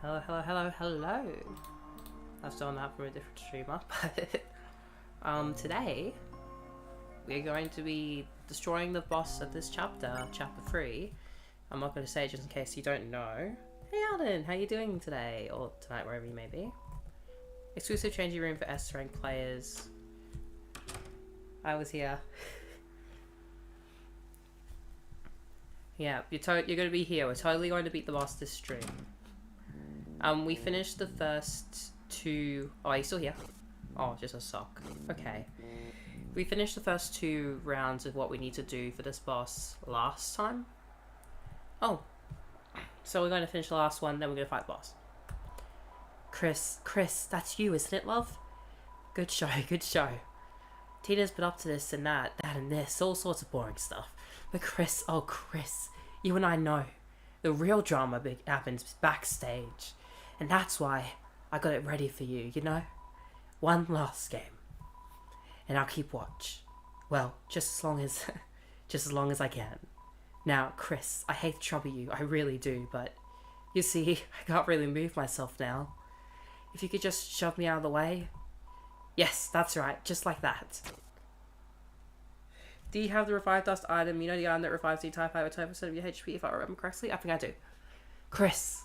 Hello. I've done that from a different streamer, but today we're going to be destroying the boss of this chapter, chapter 3. I'm not going to say it just in case you don't know. Hey Alden, how you doing today? Or tonight, wherever you may be. Exclusive changing room for S rank players. I was here. Yeah, you're going to be here. We're totally going to beat the boss this stream. We finished the first two... Oh, are you still here? Oh, just a sock. Okay. We finished the first two rounds of what we need to do for this boss last time. Oh. So we're going to finish the last one, then we're going to fight the boss. Chris, that's you, isn't it, love? Good show. Tina's been up to this and that and this, all sorts of boring stuff. But Chris, you and I know. The real drama happens backstage. And that's why I got it ready for you, you know? One last game. And I'll keep watch. Well, just as long as I can. Now, Chris, I hate to trouble you, I really do, but you see, I can't really move myself now. If you could just shove me out of the way. Yes, that's right, just like that. Do you have the Revive Dust item? You know the item that revives the entire 5 or 10% of your HP, if I remember correctly? I think I do. Chris,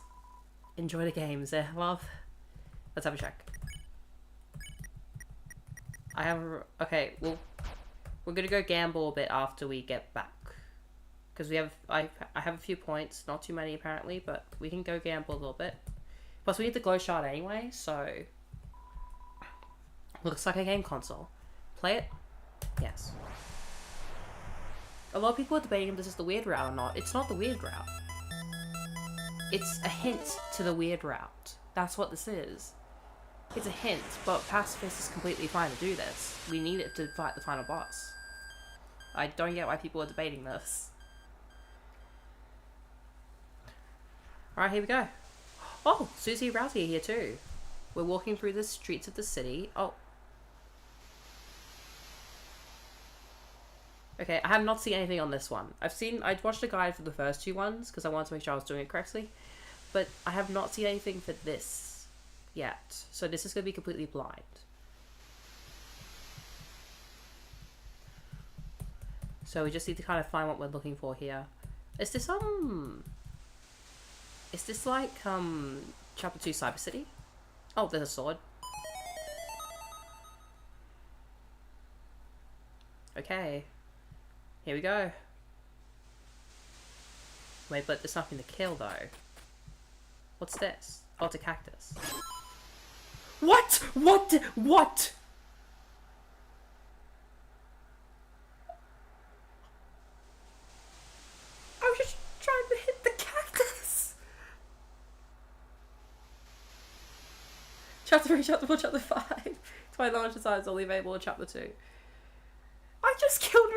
enjoy the games, love. Let's have a check. Okay, well, we're gonna go gamble a bit after we get back. Because I have a few points, not too many apparently, but we can go gamble a little bit. Plus we need the glow shard anyway, so... Looks like a game console. Play it? Yes. A lot of people are debating if this is the weird route or not. It's not the weird route. It's a hint to the weird route. That's what this is. It's a hint, but Pacifist is completely fine to do this. We need it to fight the final boss. I don't get why people are debating this. Alright, here we go. Oh, Susie and Rousey are here too. We're walking through the streets of the city. Oh. Okay, I have not seen anything on this one. I watched a guide for the first two ones because I wanted to make sure I was doing it correctly. But I have not seen anything for this yet. So this is going to be completely blind. So we just need to kind of find what we're looking for here. Is this like, Chapter 2 Cyber City? Oh, there's a sword. Okay. Here we go. Wait, but there's nothing to kill, though. What's this? Oh, it's a cactus. What? What? I was just trying to hit the cactus! Chapter 3, Chapter 4, Chapter 5. To my knowledge, the is only available in Chapter 2. I just killed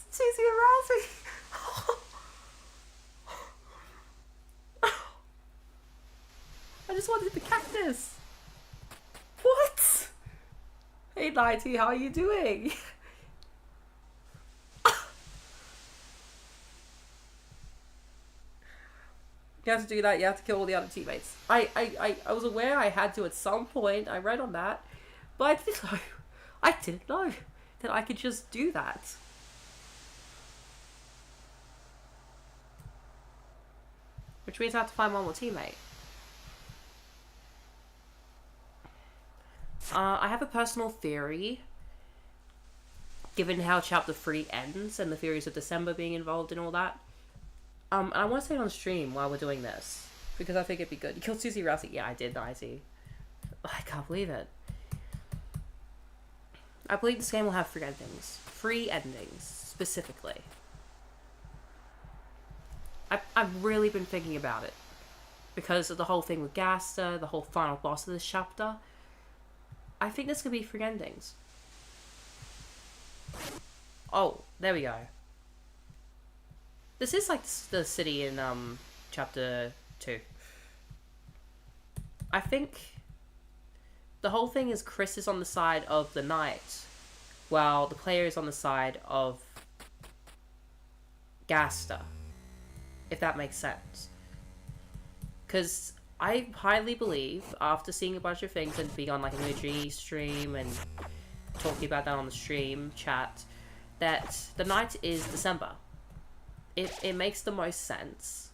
Susie and Rousey! I just wanted the cactus! What? Hey Nighty, how are you doing? You have to do that, you have to kill all the other teammates. I was aware I had to at some point, I read on that, but I didn't know that I could just do that. Which means I have to find one more teammate. I have a personal theory, given how Chapter 3 ends and the theories of December being involved and all that. And I want to say it on stream while we're doing this, because I think it'd be good. You killed Susie Rousey? Yeah, I did, Nighty. I can't believe it. I believe this game will have 3 endings. 3 endings, specifically. I've really been thinking about it. Because of the whole thing with Gaster, the whole final boss of this chapter. I think this could be 3 endings. Oh, there we go. This is like the city in chapter 2. I think the whole thing is Chris is on the side of the knight, while the player is on the side of Gaster, if that makes sense. Because I highly believe, after seeing a bunch of things and being on like an OG stream and talking about that on the stream chat, that the night is December. It makes the most sense.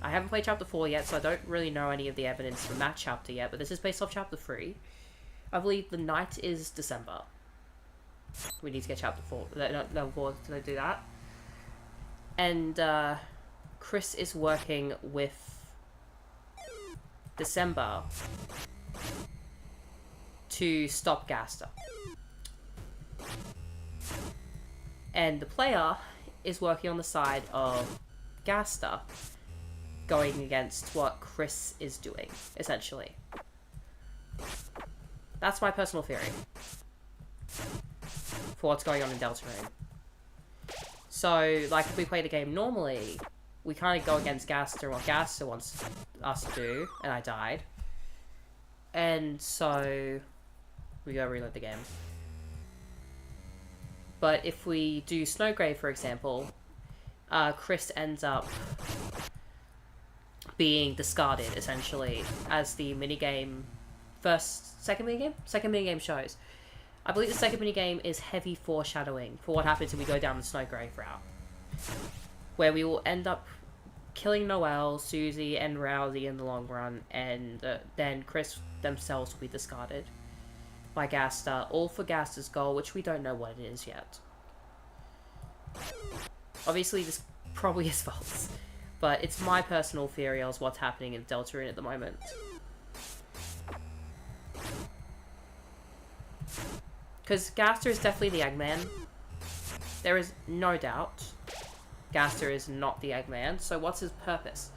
I haven't played chapter 4 yet, so I don't really know any of the evidence from that chapter yet, but this is based off chapter 3. I believe the night is December. We need to get chapter 4. Level 4 to do that. And Chris is working with December to stop Gaster. And the player is working on the side of Gaster, going against what Chris is doing, essentially. That's my personal theory for what's going on in Deltarune. So, like, if we play the game normally, we kind of go against Gaster, what Gaster wants us to do, and I died. And so, we go reload the game. But if we do Snowgrave, for example, Chris ends up being discarded, essentially, as the minigame... Second minigame shows. I believe the second minigame is heavy foreshadowing for what happens if we go down the Snowgrave route. Where we will end up killing Noelle, Susie, and Rousey in the long run, and then Chris themselves will be discarded by Gaster, all for Gaster's goal, which we don't know what it is yet. Obviously, this probably is false, but it's my personal theory as what's happening in Deltarune at the moment. Because Gaster is definitely the Eggman. There is no doubt Gaster is not the Eggman, so what's his purpose?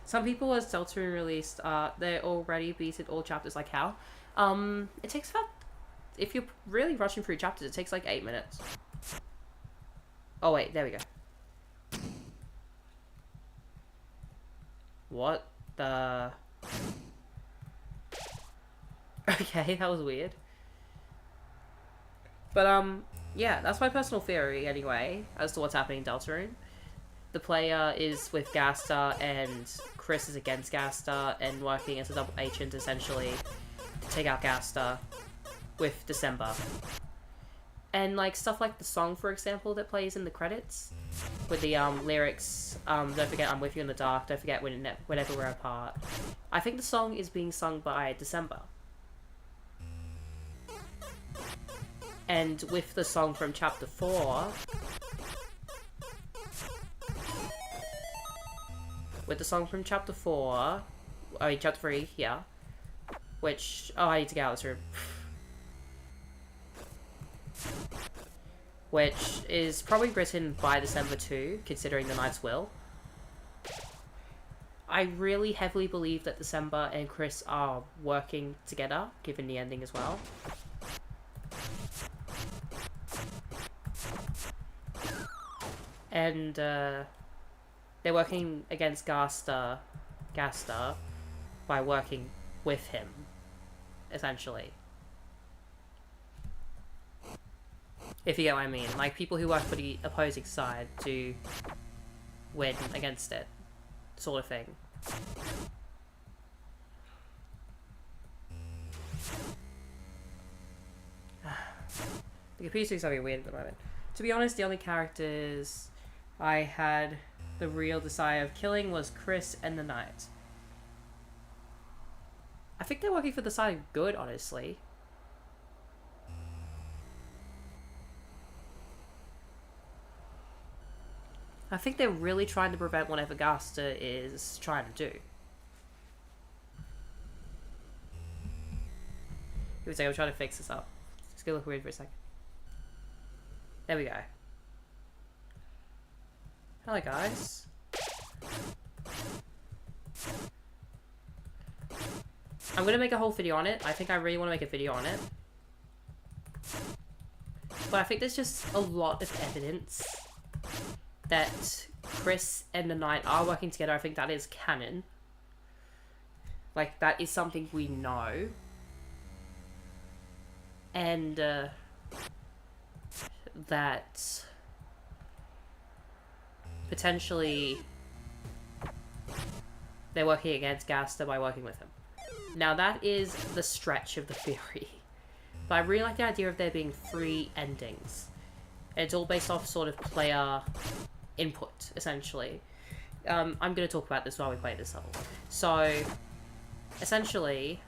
Some people, as Deltarune released, they already beaten all chapters like how? It takes about... If you're really rushing through chapters, it takes like 8 minutes. Oh wait, there we go. What the... Okay, that was weird. But, yeah, that's my personal theory, anyway, as to what's happening in Deltarune. The player is with Gaster, and Chris is against Gaster, and working as a double agent, essentially, to take out Gaster with December. And, like, stuff like the song, for example, that plays in the credits, with the, lyrics, don't forget I'm with you in the dark, don't forget whenever we're apart. I think the song is being sung by December. And with the song from chapter 4... With the song from chapter 4... I mean, chapter 3, yeah. Which... Oh, I need to get out of this room. Which is probably written by December 2, considering the Knight's Will. I really heavily believe that December and Chris are working together, given the ending as well. And, they're working against Gaster by working with him, essentially. If you get what I mean. Like, people who work for the opposing side to win against it, sort of thing. The computer is something weird at the moment. To be honest, the only characters I had the real desire of killing was Chris and the Knight. I think they're working for the side of good, honestly. I think they're really trying to prevent whatever Gaster is trying to do. Give me a second, I'm trying to fix this up. It's gonna look weird for a second. There we go. Hello, guys. I'm gonna make a whole video on it. I think I really want to make a video on it. But I think there's just a lot of evidence that Chris and the Knight are working together. I think that is canon. Like, that is something we know. And, that They're working against Gaster by working with him. Now that is the stretch of the theory. But I really like the idea of there being 3 endings. It's all based off sort of player input, essentially. I'm going to talk about this while we play this level. So, essentially,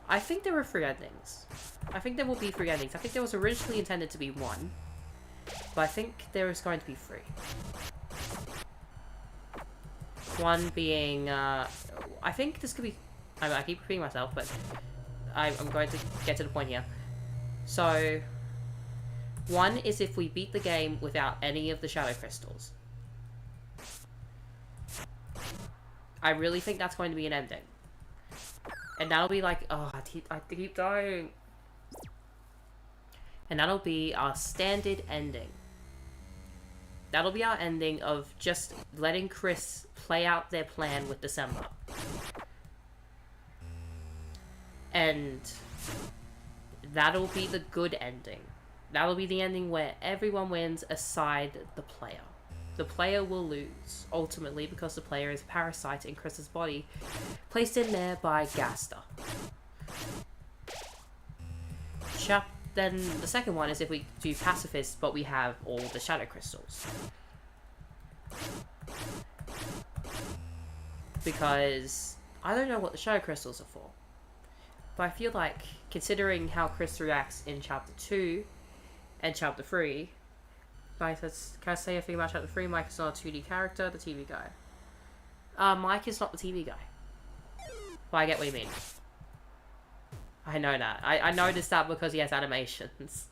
I think there were 3 endings. I think there will be 3 endings. I think there was originally intended to be 1. But I think there is going to be 3. One being, I think this could be... I keep repeating myself, but I'm going to get to the point here. So, 1 is if we beat the game without any of the shadow crystals. I really think that's going to be an ending. And that'll be like, oh, I keep dying. And that'll be our standard ending. That'll be our ending of just letting Chris play out their plan with December. And that'll be the good ending. That'll be the ending where everyone wins aside the player. The player will lose, ultimately, because the player is a parasite in Chris's body, placed in there by Gaster. Then the second one is if we do pacifist, but we have all the shadow crystals. Because I don't know what the shadow crystals are for. But I feel like, considering how Chris reacts in Chapter 2 and Chapter 3... Can I say a thing about Chapter 3? Mike is not a 2D character, the TV guy. Mike is not the TV guy. But I get what you mean. I know that. I noticed that because he has animations.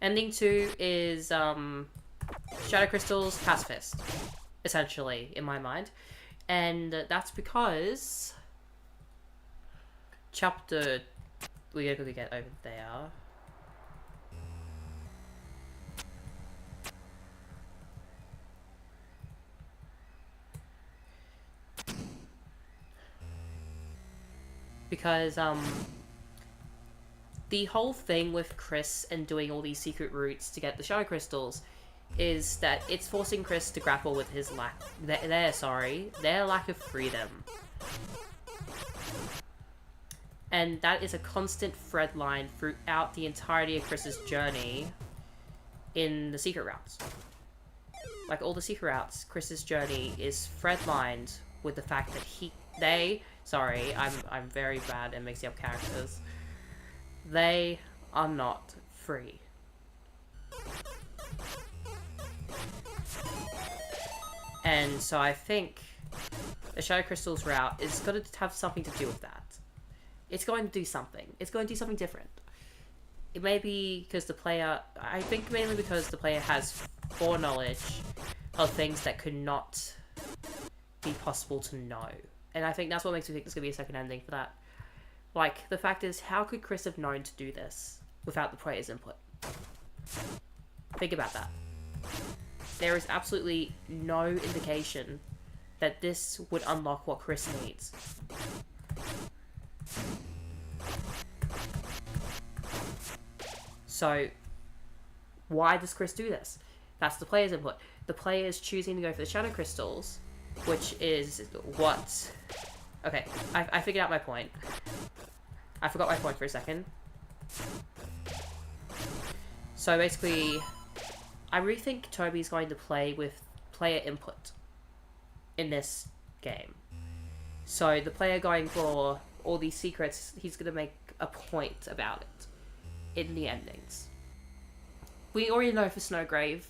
Ending 2 is, Shadow Crystals, Pacifist. Essentially, in my mind. And that's because... Chapter... We gotta quickly get over there. Because, the whole thing with Chris and doing all these secret routes to get the Shadow Crystals is that it's forcing Chris to grapple with his their lack of freedom. And that is a constant thread line throughout the entirety of Chris's journey in the secret routes. Like, all the secret routes, Chris's journey is thread-lined with the fact that sorry, I'm very bad at mixing up characters. They are not free. And so I think the Shadow Crystals route is going to have something to do with that. It's going to do something. It's going to do something different. It may be because the player... I think mainly because the player has foreknowledge of things that could not be possible to know. And I think that's what makes me think there's going to be a second ending for that. Like, the fact is, how could Chris have known to do this without the player's input? Think about that. There is absolutely no indication that this would unlock what Chris needs. So, why does Chris do this? That's the player's input. The player is choosing to go for the Shadow Crystals, which is what... Okay, I figured out my point. I forgot my point for a second. So basically, I really think Toby's going to play with player input in this game. So the player going for all these secrets, he's going to make a point about it in the endings. We already know for Snowgrave,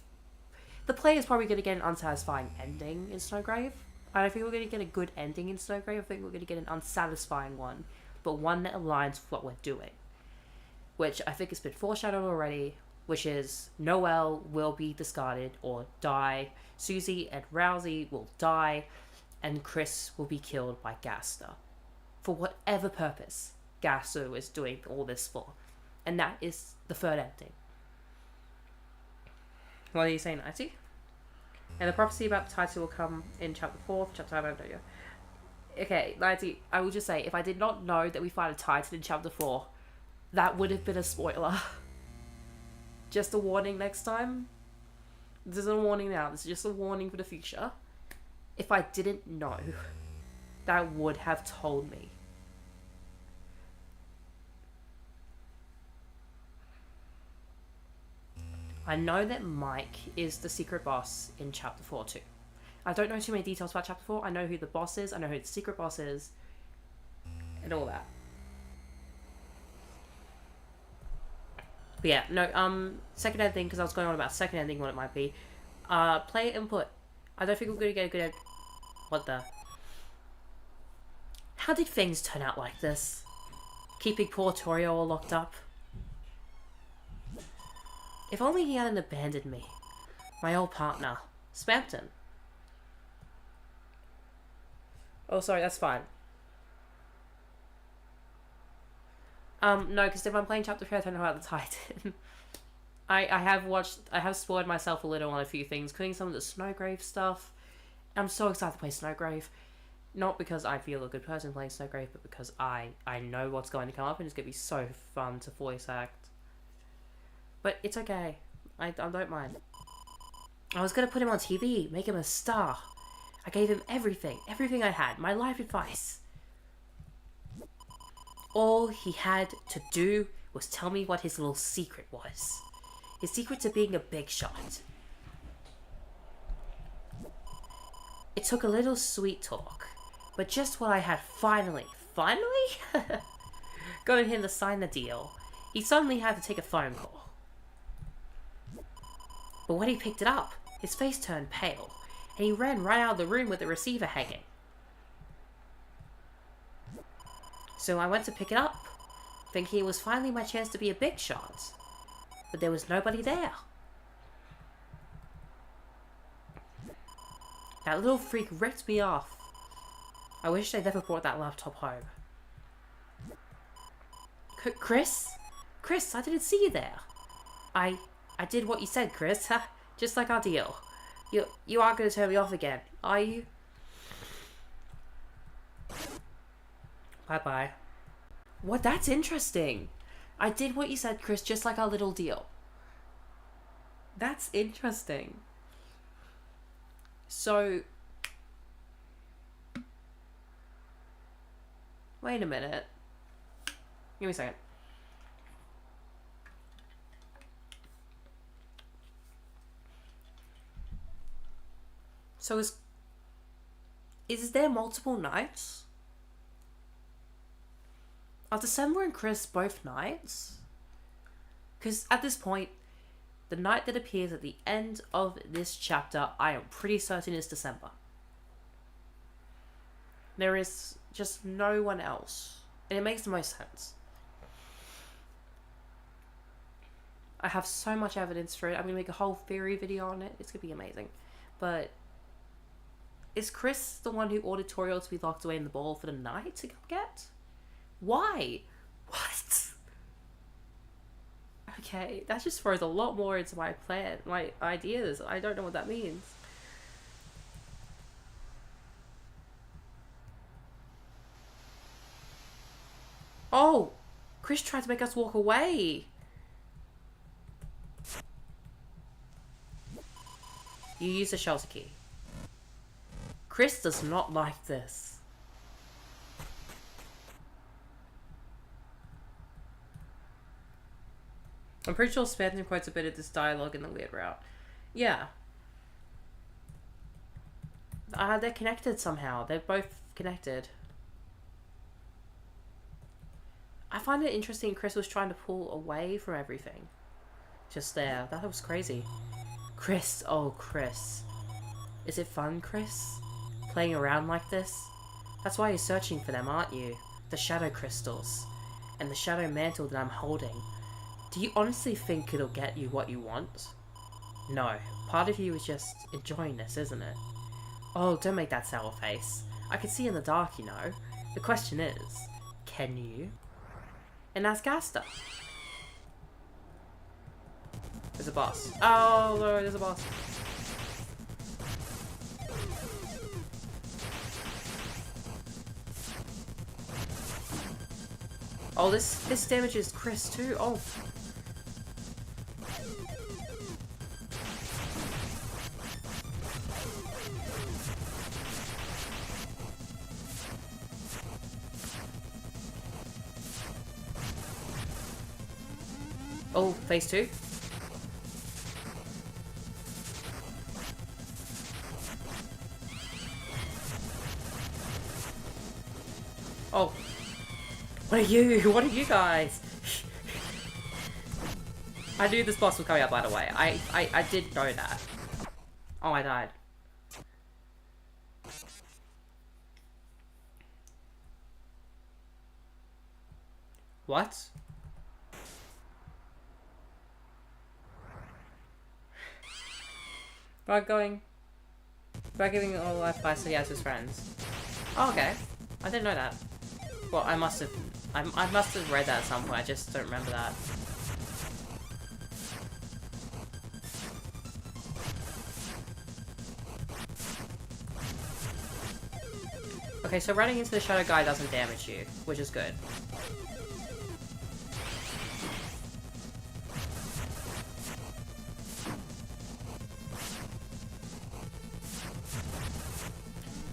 the player's probably going to get an unsatisfying ending in Snowgrave. I don't think we're going to get a good ending in Snowgrave. I think we're going to get an unsatisfying one, but one that aligns with what we're doing. Which I think has been foreshadowed already, which is Noelle will be discarded or die, Susie and Rousey will die, and Chris will be killed by Gaster. For whatever purpose Gaster is doing all this for. And that is the third ending. What are you saying, Nighty? And the prophecy about the title will come in chapter 4, chapter 5, I don't know. Okay, Nighty, I will just say, if I did not know that we find a titan in chapter 4, that would have been a spoiler. Just a warning next time. This isn't a warning now. This is just a warning for the future. If I didn't know, that would have told me. I know that Mike is the secret boss in Chapter 4 too. I don't know too many details about Chapter 4. I know who the boss is. I know who the secret boss is. And all that. But yeah, no, second ending, because I was going on about second ending, what it might be. Player input. I don't think we're going to get a good... What the... How did things turn out like this? Keeping poor Torio all locked up? If only he hadn't abandoned me. My old partner, Spampton. Oh, sorry, that's fine. No, because if I'm playing Chapter 3, I don't know how to Titan. I have spoiled myself a little on a few things, including some of the Snowgrave stuff. I'm so excited to play Snowgrave. Not because I feel a good person playing Snowgrave, but because I know what's going to come up and it's going to be so fun to voice act. But it's okay. I don't mind. I was going to put him on TV, make him a star. I gave him everything I had, my life advice. All he had to do was tell me what his little secret was. His secret to being a big shot. It took a little sweet talk, but just what I had finally gotten him to sign the deal. He suddenly had to take a phone call. But when he picked it up, his face turned pale, and he ran right out of the room with the receiver hanging. So I went to pick it up, thinking it was finally my chance to be a big shot. But there was nobody there. That little freak ripped me off. I wish they never brought that laptop home. Chris? Chris, I didn't see you there. I did what you said, Chris. Just like our deal. You aren't going to turn me off again, are you? Bye-bye. What? That's interesting. I did what you said, Chris, just like our little deal. That's interesting. So... Wait a minute. Give me a second. So is there multiple nights? Are December and Chris both nights? Because at this point, the night that appears at the end of this chapter, I am pretty certain is December. There is just no one else. And it makes the most sense. I have so much evidence for it. I'm going to make a whole theory video on it. It's going to be amazing. But is Chris the one who ordered Toriel to be locked away in the ball for the night to go get? Why? What? Okay, that just throws a lot more into my plan, my ideas. I don't know what that means. Oh! Chris tried to make us walk away! You use the shelter key. Chris does not like this. I'm pretty sure Spampton quotes a bit of this dialogue in the weird route. Yeah. They're connected somehow. They're both connected. I find it interesting Chris was trying to pull away from everything. Just there. That was crazy. Chris. Oh, Chris. Is it fun, Chris? Playing around like this? That's why you're searching for them, aren't you? The shadow crystals. And the shadow mantle that I'm holding. Do you honestly think it'll get you what you want? No. Part of you is just enjoying this, isn't it? Oh, don't make that sour face. I can see in the dark, you know. The question is, can you? And that's Gaster. There's a boss. Oh, no, there's a boss. Oh, this damages Chris too. Oh. Oh, phase 2. Oh. What are you? What are you guys? I knew this boss was coming up, by the way. I did know that. Oh, I died. What? By giving all life advice so he has his friends. Oh, okay. I didn't know that. Well, I must have read that at some point. I just don't remember that. Okay, so running into the shadow guy doesn't damage you, which is good.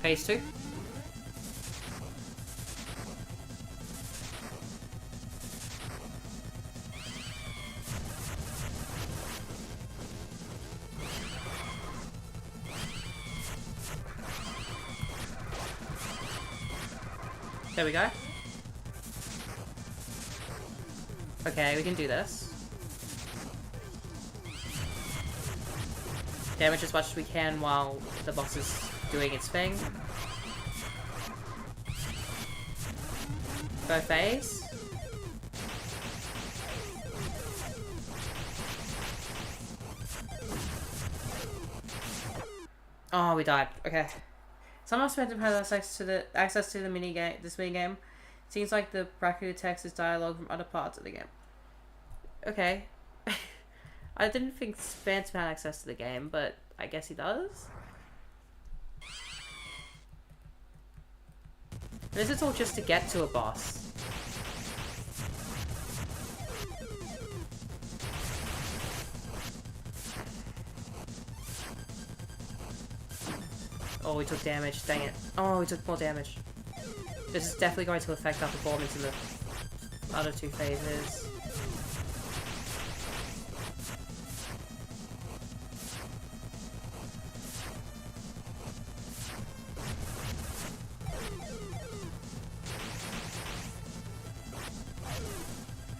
Phase 2. There we go. Okay, we can do this. Damage as much as we can while the boss is doing its thing. Go phase. Oh, we died. Okay. Somehow Phantom has access to the this mini game. Seems like the bracketed text is dialogue from other parts of the game. Okay. I didn't think Phantom had access to the game, but I guess he does. This is all just to get to a boss. Oh, we took damage. Dang it. Oh, we took more damage. This is definitely going to affect our performance in the other 2 phases.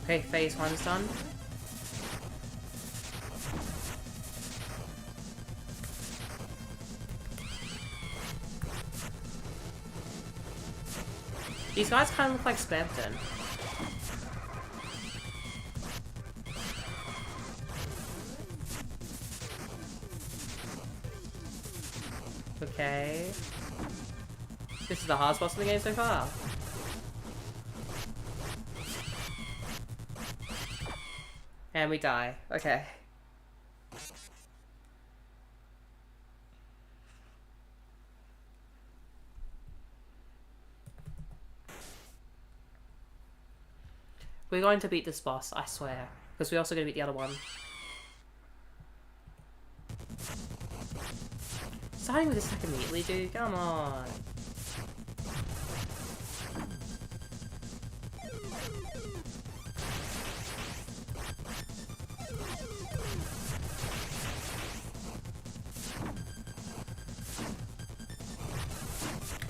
Okay, phase 1's done. These guys kind of look like Spamton. Okay. This is the hardest boss in the game so far. And we die. Okay. We're going to beat this boss, I swear. Because we're also going to beat the other one. Starting with this attack immediately, dude. Come on.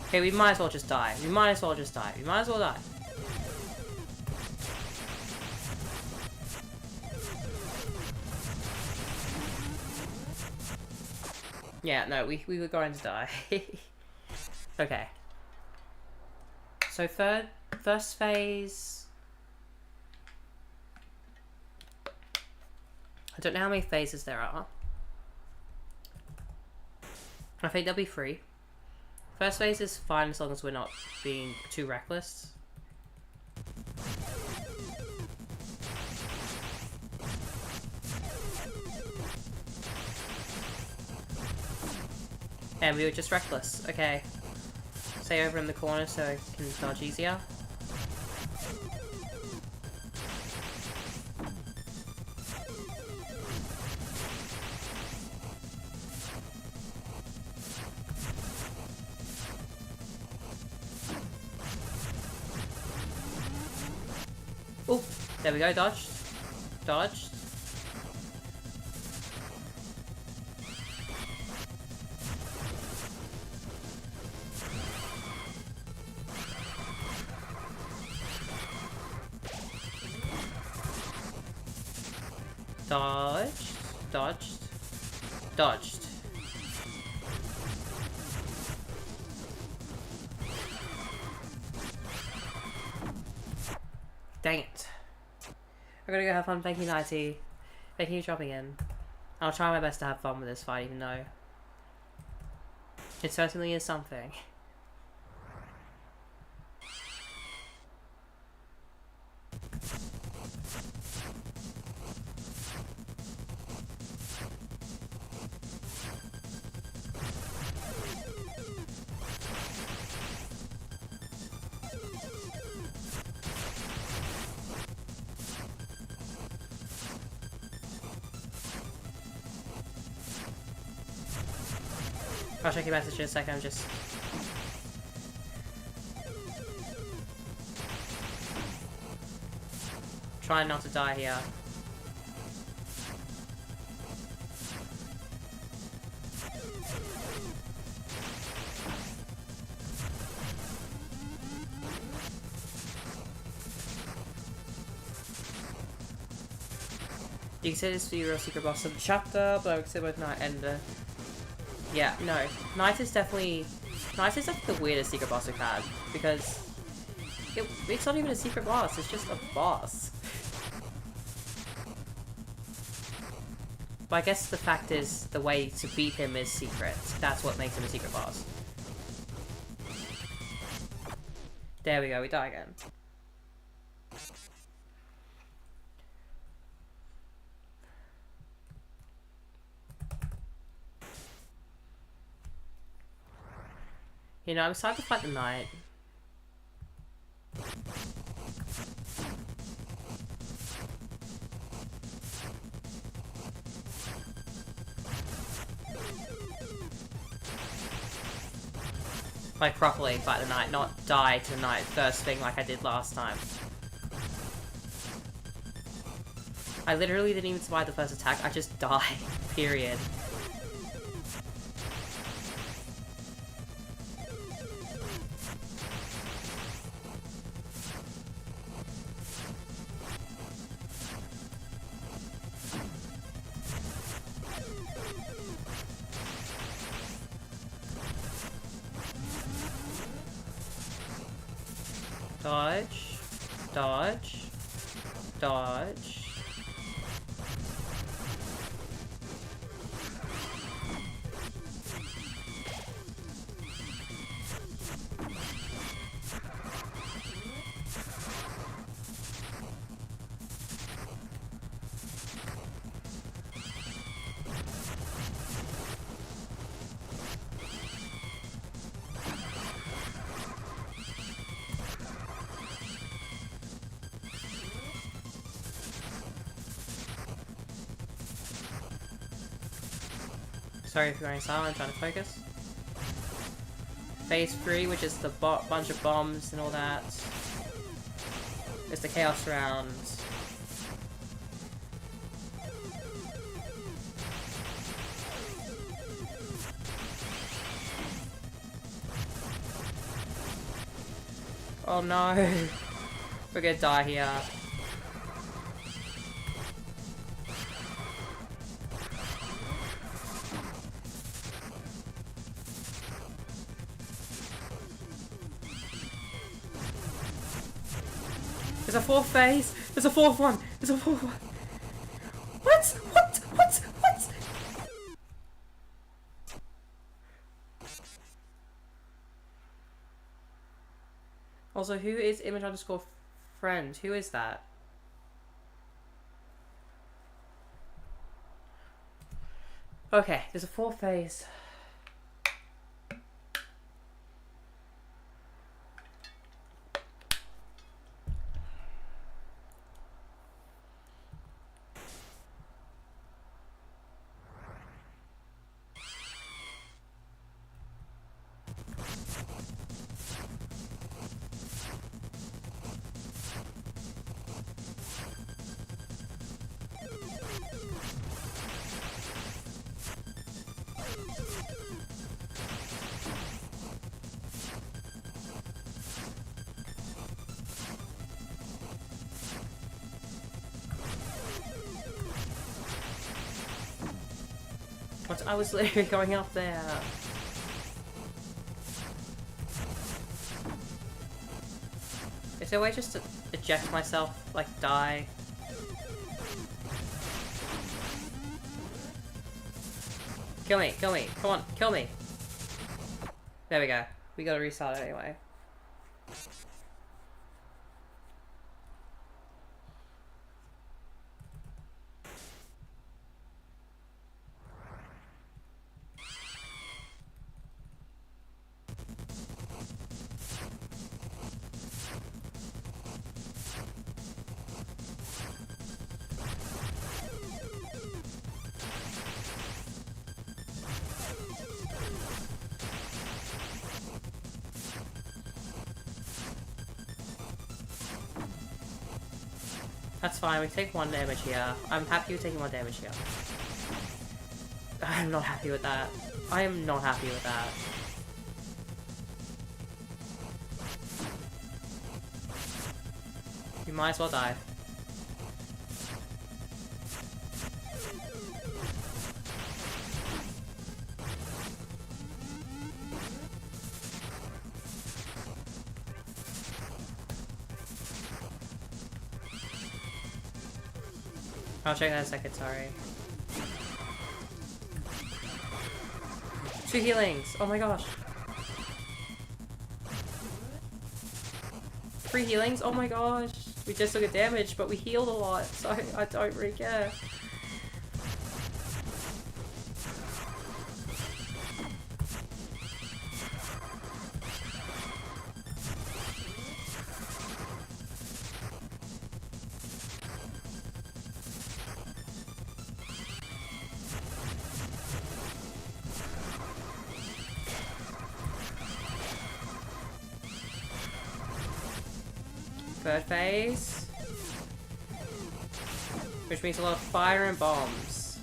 Okay, we might as well just die. We might as well just die. We might as well die. Yeah, no, we were going to die. Okay. So first phase... I don't know how many phases there are. I think there'll be 3. First phase is fine as long as we're not being too reckless. And we were just reckless. Okay. Stay over in the corner so I can dodge easier. Oh, there we go, dodged. Dodged. Dodged. Dodged. Dodged. Dang it. I'm gonna go have fun. Thank you, Nighty. Thank you for dropping in. I'll try my best to have fun with this fight, even though it certainly is something. I'll check your message in a second, I'm just... trying not to die here. You can say this for your real secret boss of the chapter, but I would say both Night and the... Yeah, no. Night is definitely the weirdest secret boss we've had, because it's not even a secret boss, it's just a boss. But I guess the fact is, the way to beat him is secret. That's what makes him a secret boss. There we go, we die again. You know, I'm excited to fight the Knight. Like, properly fight the Knight, not die to the Knight first thing like I did last time. I literally didn't even survive the first attack, I just died. Period. Dodge, dodge, dodge. Sorry if you're going silent, I'm trying to focus. Phase 3, which is the bunch of bombs and all that. It's the chaos round. Oh no! We're gonna die here. There's a fourth phase! There's a fourth one! There's a fourth one! What? What? What? What? Also, who is image_friend? Who is that? Okay, there's a fourth phase. What? I was literally going up there. Is there a way just to eject myself, like die? Kill me, come on, kill me. There we go. We gotta restart it anyway. That's fine, we take 1 damage here. I'm happy with taking 1 damage here. I'm not happy with that. I am not happy with that. You might as well die. I'll check that in a second, sorry. 2 healings! Oh my gosh! 3 healings? Oh my gosh! We just took a damage, but we healed a lot, so I don't really care. Third phase. Which means a lot of fire and bombs.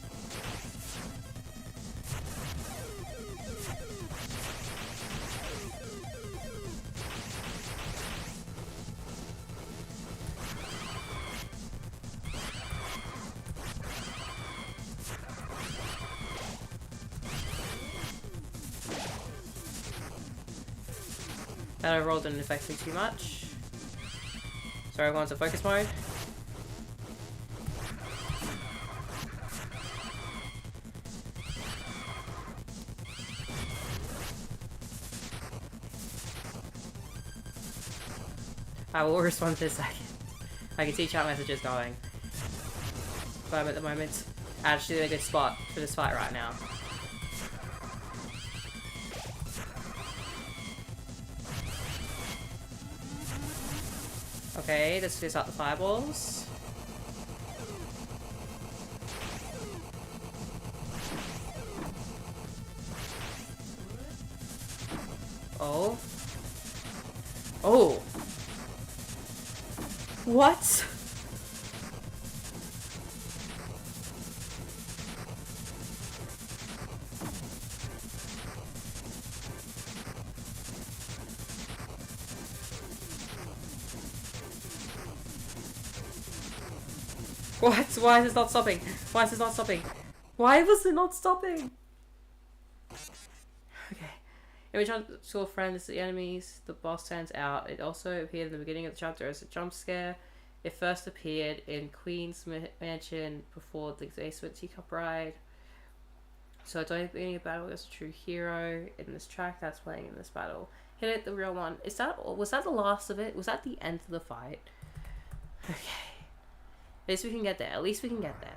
That overall didn't affect me too much. Sorry, everyone's in focus mode. I will respond to this second. I can see chat messages going. But I'm at the moment actually in a good spot for this fight right now. Okay, let's fizz out the fireballs. Oh. Oh! What? What? Why is this not stopping? Why is this not stopping? Why was it not stopping? Okay. Every time your friends, the enemies, the boss turns out. It also appeared in the beginning of the chapter as a jump scare. It first appeared in Queen's Mansion before the basement teacup ride. So at the beginning of the battle, there's a true hero in this track that's playing in this battle. Hit it, the real one. Was that the last of it? Was that the end of the fight? Okay. At least we can get there. At least we can get there.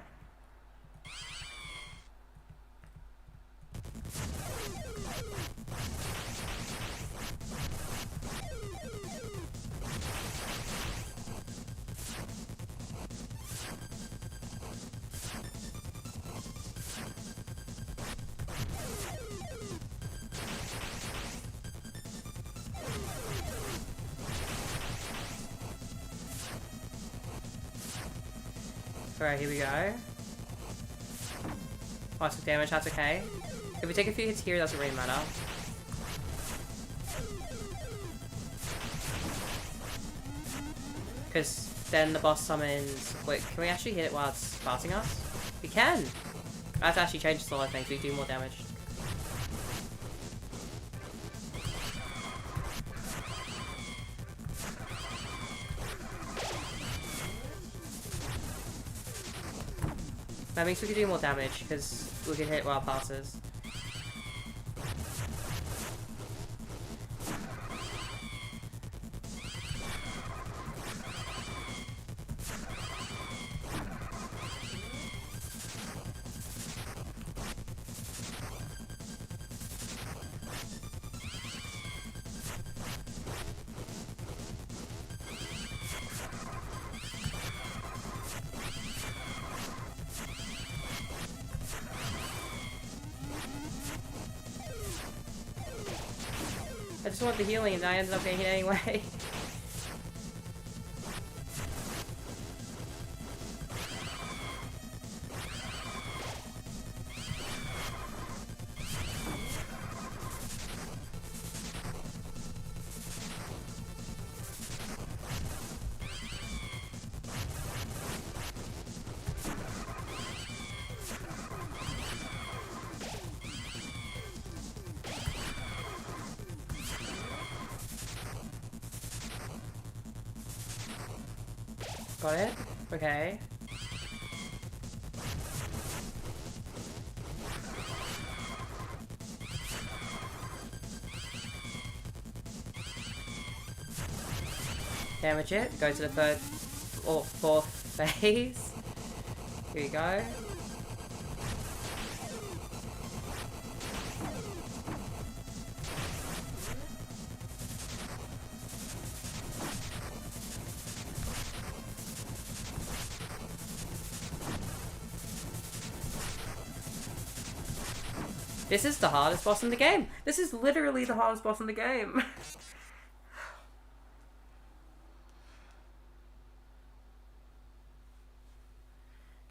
Alright, here we go. Lots of damage, that's okay. If we take a few hits here, it doesn't really matter. Because then the boss summons... Wait, can we actually hit it while it's passing us? We can! I have to actually change the lot of things so you do more damage. That means we can do more damage, because we can hit while it passes. I just want the healing and I ended up getting hit anyway. Got it? Okay. Damage it. Go to the third or fourth phase. Here we go. This is the hardest boss in the game. This is literally the hardest boss in the game.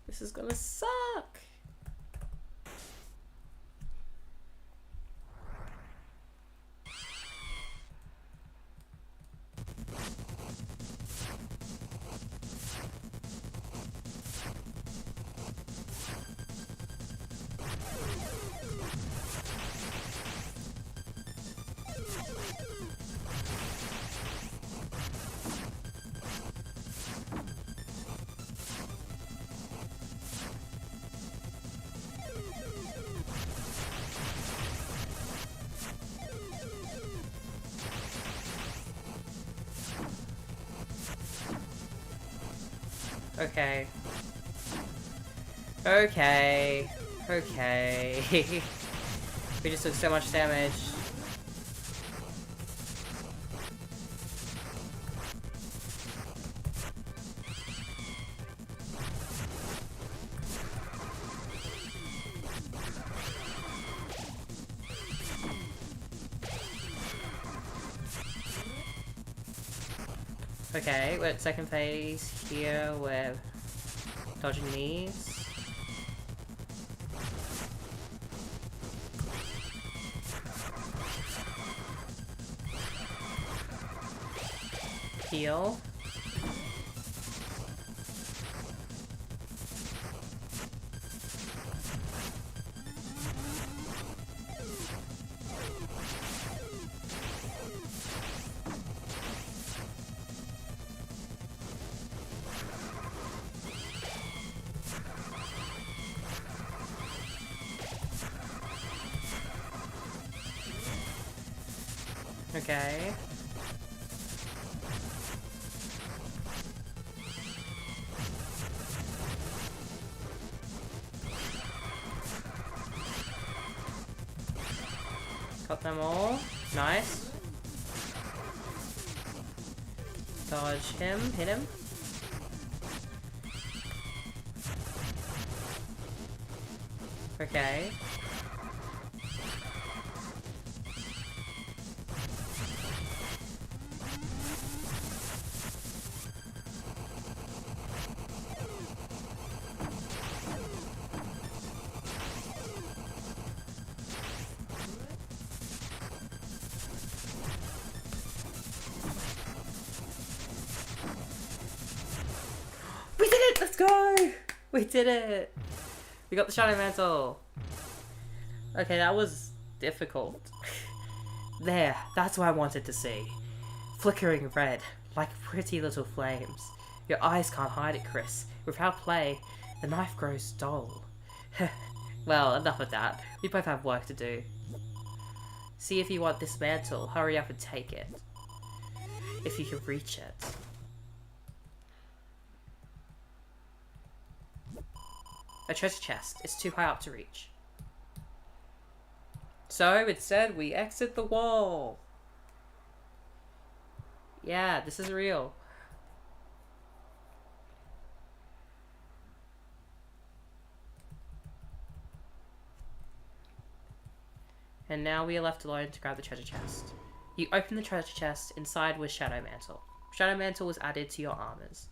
This is gonna suck. Okay. Okay. Okay. We just took so much damage. Okay, we're at second phase here, we're dodging these. Heal. Okay. Got them all. Nice. Dodge him, hit him. Okay. We did it! Let's go! We did it! We got the shadow mantle. Okay, that was difficult. There, that's what I wanted to see. Flickering red, like pretty little flames. Your eyes can't hide it, Chris. Without play, the knife grows dull. Well, enough of that. We both have work to do. See if you want this mantle. Hurry up and take it. If you can reach it. A treasure chest. It's too high up to reach. So, instead, we exit the wall. Yeah, this is real. And now we are left alone to grab the treasure chest. You open the treasure chest. Inside was Shadow Mantle. Shadow Mantle was added to your armors.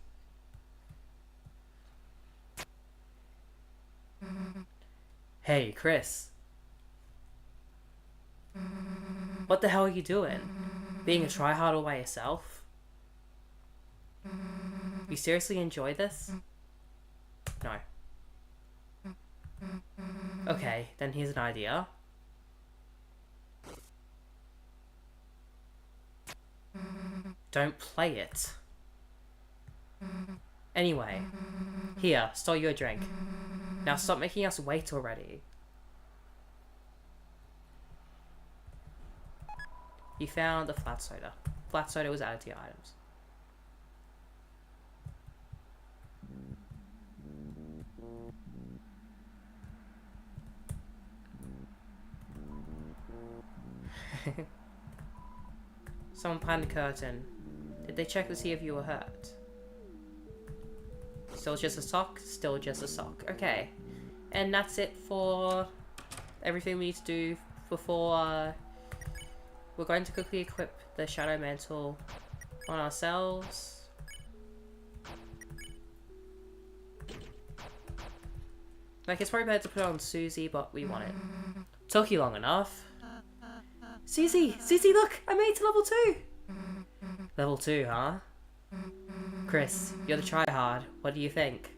Hey, Chris. What the hell are you doing? Being a tryhard all by yourself? You seriously enjoy this? No. Okay, then here's an idea. Don't play it. Anyway, here, stole you a drink. Now stop making us wait already. You found a flat soda. Flat soda was added to your items. Someone behind the curtain. Did they check to see if you were hurt? Still just a sock? Still just a sock. Okay. And that's it for everything we need to do before we're going to quickly equip the Shadow Mantle on ourselves. Like, it's probably better to put it on Susie, but we want it. Took you long enough. Susie! Susie, look! I made it to level 2! Level 2, huh? Chris, you're the tryhard. What do you think?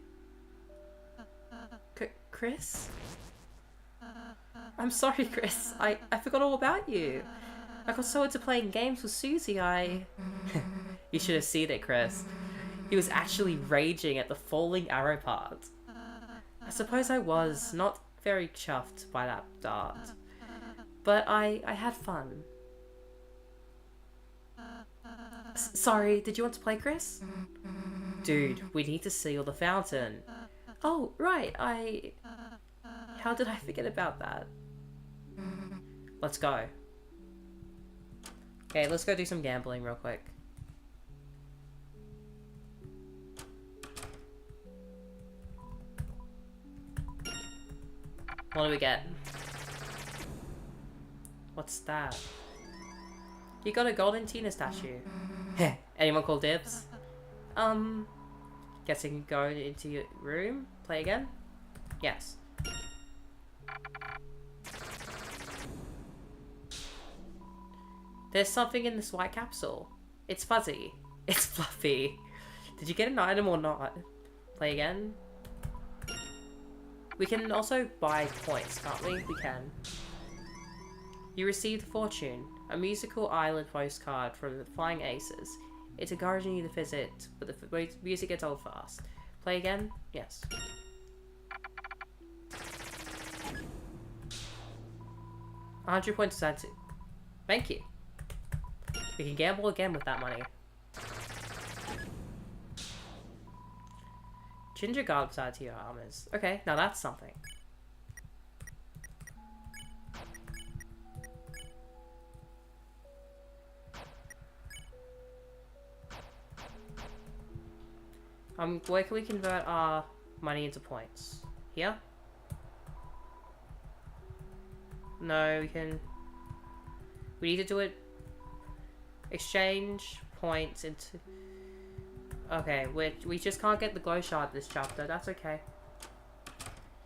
Chris? I'm sorry, Chris. I forgot all about you. I got so into playing games with Susie, You should have seen it, Chris. He was actually raging at the falling arrow part. I suppose I was not very chuffed by that dart. But I had fun. Sorry, did you want to play, Chris? Dude, we need to seal the fountain. Oh, right, How did I forget about that? Let's go. Okay, let's go do some gambling real quick. What do we get? What's that? You got a golden Tina statue. Anyone call dibs? Guessing go into your room? Play again? Yes. There's something in this white capsule. It's fuzzy. It's fluffy. Did you get an item or not? Play again? We can also buy points, can't we? We can. You received Fortune, a musical island postcard from the Flying Aces. It's encouraging you to visit, but the music gets old fast. Play again? Yes. $100 points added to. Thank you. We can gamble again with that money. Ginger guard side to your armors. Okay, now that's something. Where can we convert our money into points? Here? No, we can... We need to do it... Exchange points into... Okay, we just can't get the glow shard this chapter. That's okay.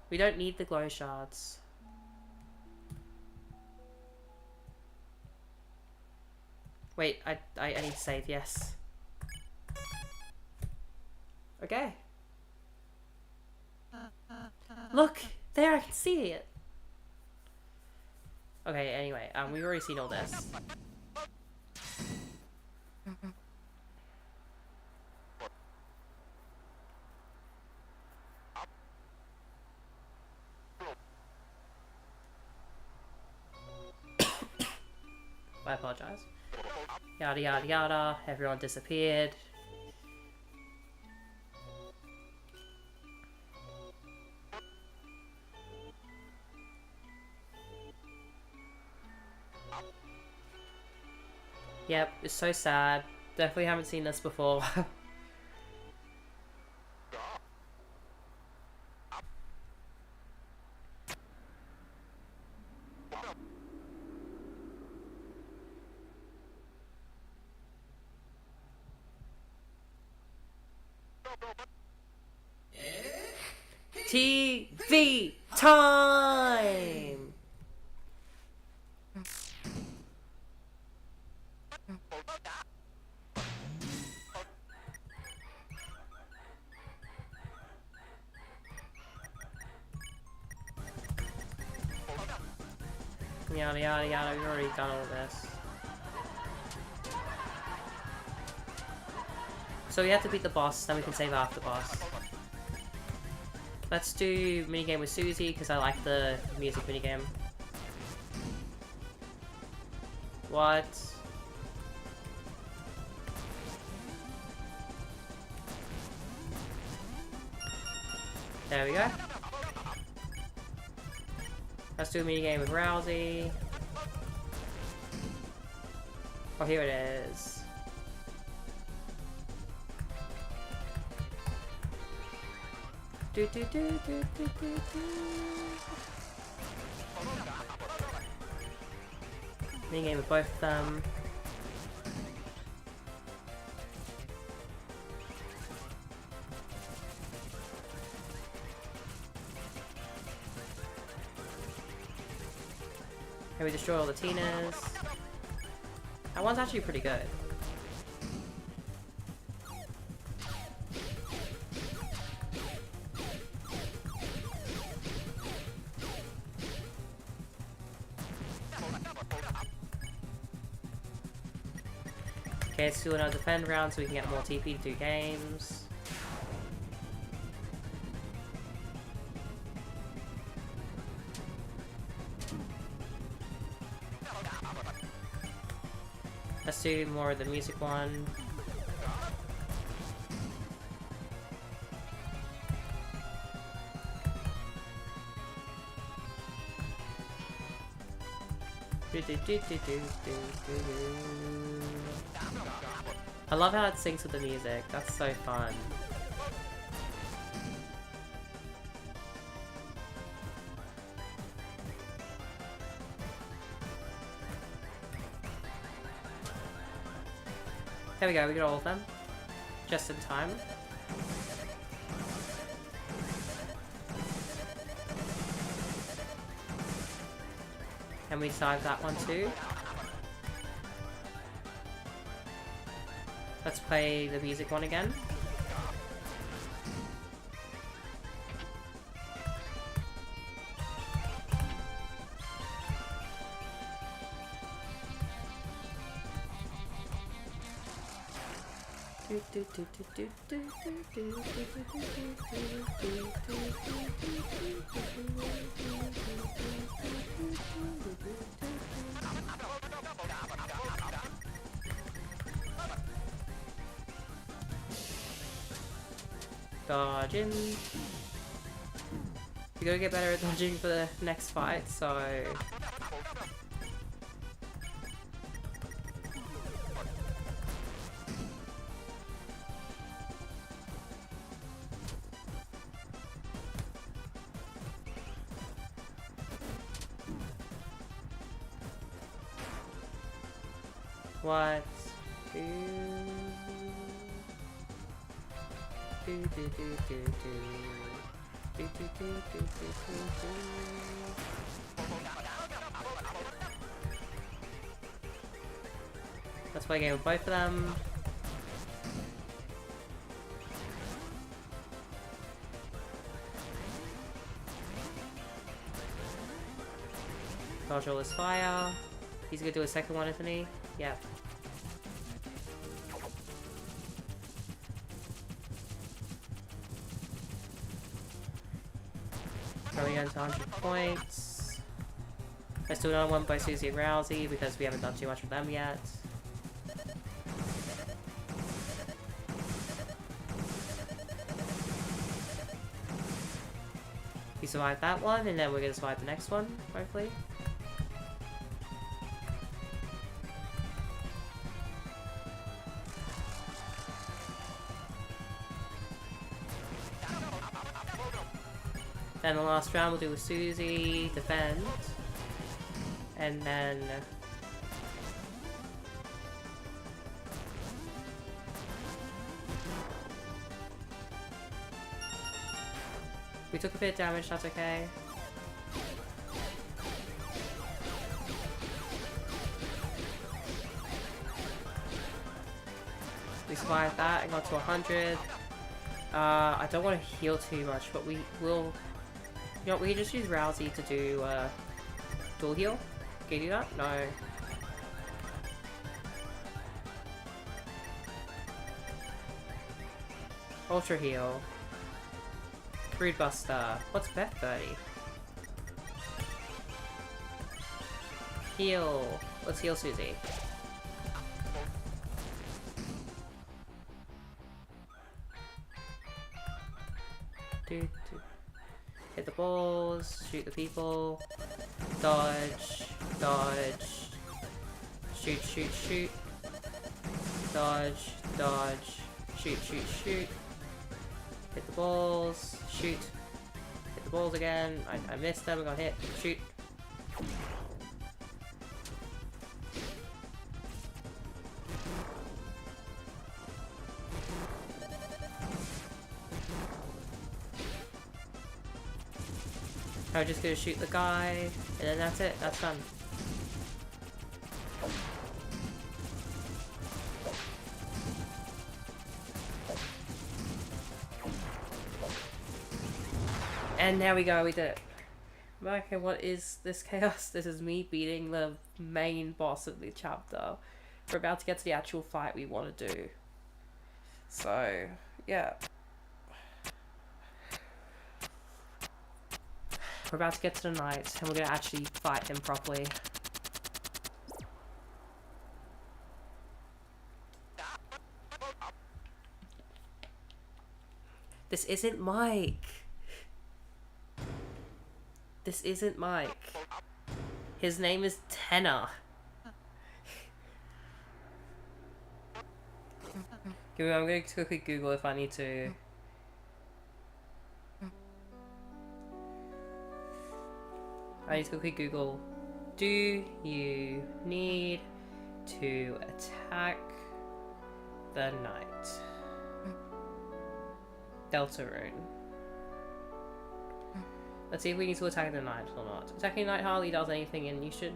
We don't need the glow shards. Wait, I need to save, yes. Okay. Look! There, I can see it. Okay, anyway, we've already seen all this. I apologize. Yada yada yada, everyone disappeared. Yep, it's so sad. Definitely haven't seen this before. TV time! Yada yada yada, we've already done all this. So we have to beat the boss, then we can save after the boss. Let's do minigame with Susie, because I like the music minigame. What? There we go. Let's do a minigame with Rousey. Oh, here it is. Do do do do do do do. Minigame with both of them. And we destroy all the Tinas. That one's actually pretty good. Okay, let's do another defend round so we can get more TP to do games. Let's do more of the music one. I love how it syncs with the music. That's so fun. There we go, we got all of them. Just in time. And we saved that one too. Let's play the music one again. Dodging. We gotta get better at dodging for the next fight, so... What? Let's play a game with both of them. Dodge all his fire. He's gonna do a second one, isn't he? Yeah. Going on to 100 points. Let's do another one by Susie and Rousey because we haven't done too much with them yet. We survived that one, and then we're gonna survive the next one, hopefully. Then the last round we'll do with Susie, defend, and then we took a bit of damage, that's okay. We survived that and got to 100. I don't want to heal too much, but we will. You know, we can just use Rousey to do dual heal. Can you do that? No. Ultra heal. Brood Buster. What's Beth 30? Heal. Let's heal Susie. Hit the balls, shoot the people, dodge, dodge, shoot, shoot, shoot, dodge, dodge, shoot, shoot, shoot, hit the balls, shoot, hit the balls again, I missed them, I got hit, shoot. I'm just gonna shoot the guy, and then that's it, that's done. And there we go, we did it. Okay, what is this chaos? This is me beating the main boss of the chapter. We're about to get to the actual fight we want to do. So, yeah. We're about to get to the knight, and we're gonna actually fight him properly. This isn't Mike. This isn't Mike. His name is Tenor. I'm gonna quickly Google if I need to. I need to quickly Google, do you need to attack the knight? Deltarune. Let's see if we need to attack the knight or not. Attacking the knight hardly does anything, and you should...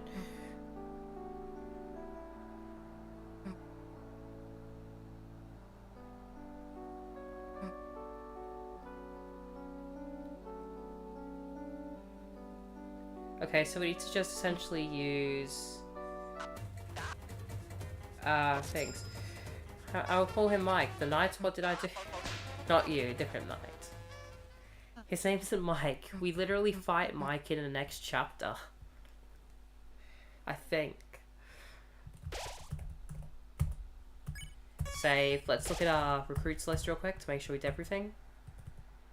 Okay, so we need to just essentially use things. I'll call him Mike. The knight, what did I do? Not you, different knight. His name isn't Mike. We literally fight Mike in the next chapter. I think. Save. Let's look at our recruits list real quick to make sure we did everything.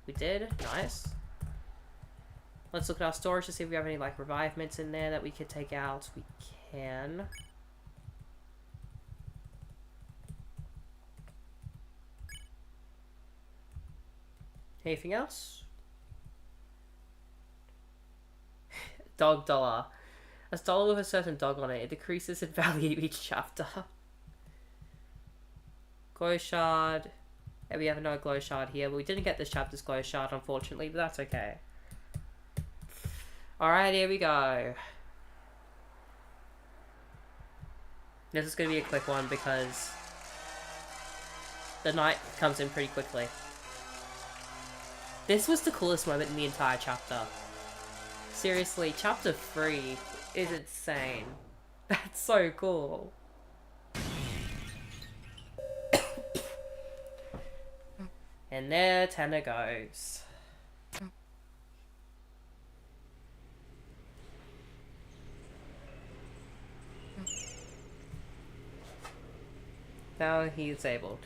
We did. Nice. Let's look at our storage to see if we have any like revivements in there that we could take out. We can. Anything else? Dog dollar. A dollar with a certain dog on it. It decreases in value each chapter. Glow shard. Yeah, we have another glow shard here, but we didn't get this chapter's glow shard, unfortunately, but that's okay. Alright, here we go. This is going to be a quick one because the night comes in pretty quickly. This was the coolest moment in the entire chapter. Seriously, chapter 3 is insane. That's so cool. And there Tanner goes. Now he's disabled.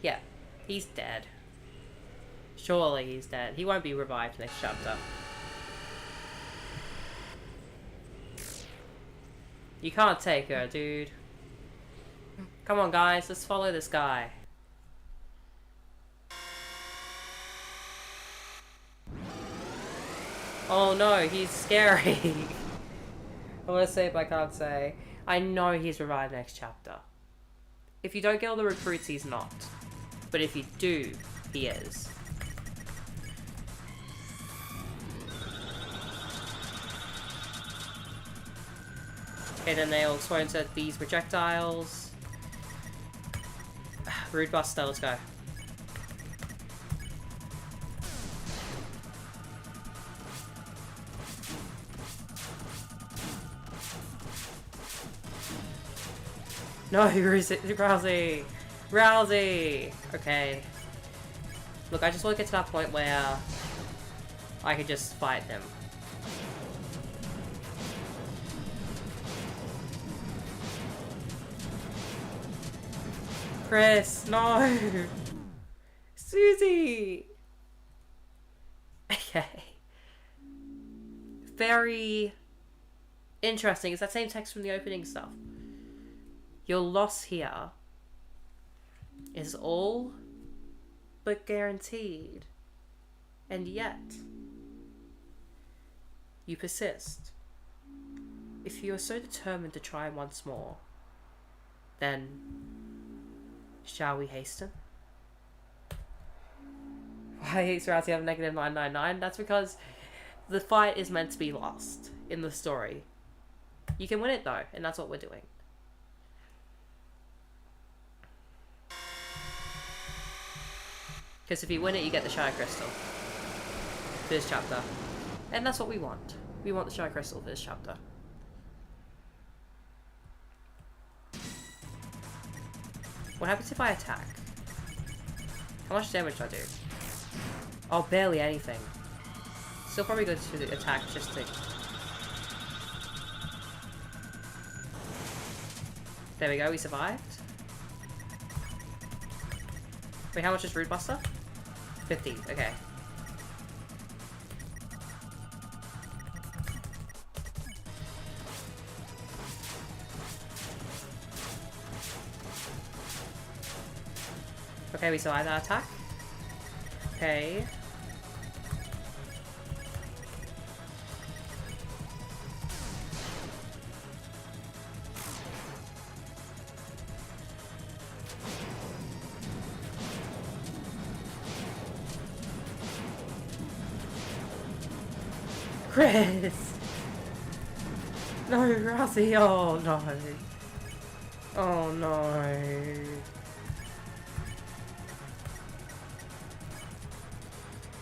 Yeah, he's dead. Surely he's dead. He won't be revived next chapter. You can't take her, dude. Come on, guys. Let's follow this guy. Oh no, he's scary. I want to say it, but I can't say. I know he's revived next chapter. If you don't get all the recruits, he's not. But if you do, he is. Okay, then they all explode into these projectiles. Rude Buster, let's go. No, Rousey! Rousey! Okay. Look, I just want to get to that point where I could just fight them. Chris, no! Susie! Okay. Very interesting. It's that same text from the opening stuff. Your loss here is all but guaranteed. And yet, you persist. If you are so determined to try once more, then shall we hasten? Why is Rousey have a negative 999? That's because the fight is meant to be lost in the story. You can win it though, and that's what we're doing. Because if you win it, you get the Shadow Crystal for this chapter. And that's what we want. We want the Shadow Crystal for this chapter. What happens if I attack? How much damage do I do? Oh, barely anything. Still probably good to attack just to... There we go, we survived. Wait, how much is Rude Buster? 50, okay. Okay, we survived that attack. Okay. Chris! No, Rousey! Oh no! Oh no!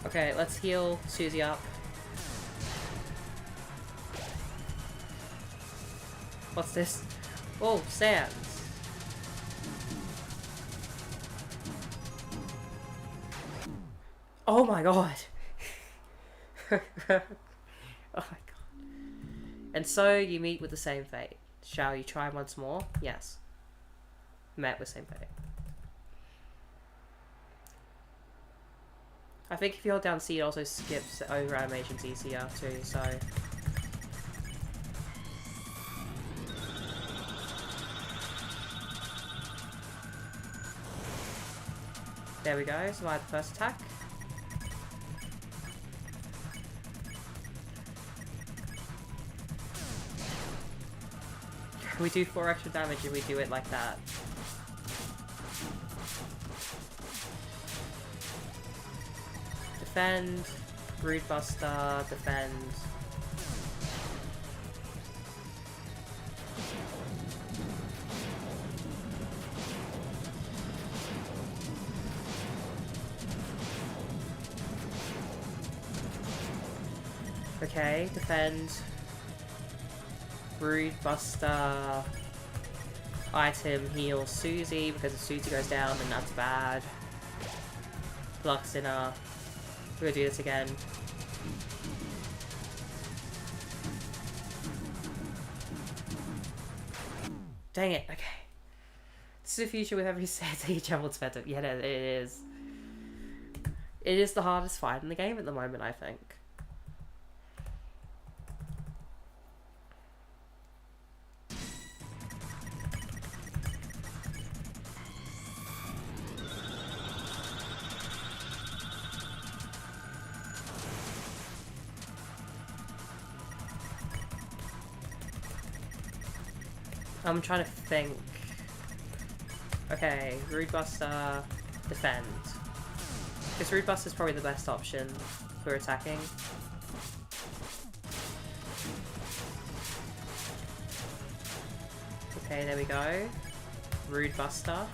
Okay, let's heal Susie up. What's this? Oh, sands. Oh my god! Oh my god. And so you meet with the same fate. Shall you try once more? Yes. Met with same fate. I think if you hold down C, it also skips over animations easier too, so... There we go, survive the first attack. We do 4 extra damage if we do it like that. Defend, Rude Buster, defend. Okay, defend. Brood Buster. Item heal Susie, because if Susie goes down then that's bad. Flux Dinner. We're gonna do this again. Dang it, okay. This is the future with every set you travel to better. Yeah, it is. It is the hardest fight in the game at the moment, I think. I'm trying to think. Okay, Rude Buster, defend. Because Rude Buster is probably the best option for attacking. Okay, there we go. Rude Buster.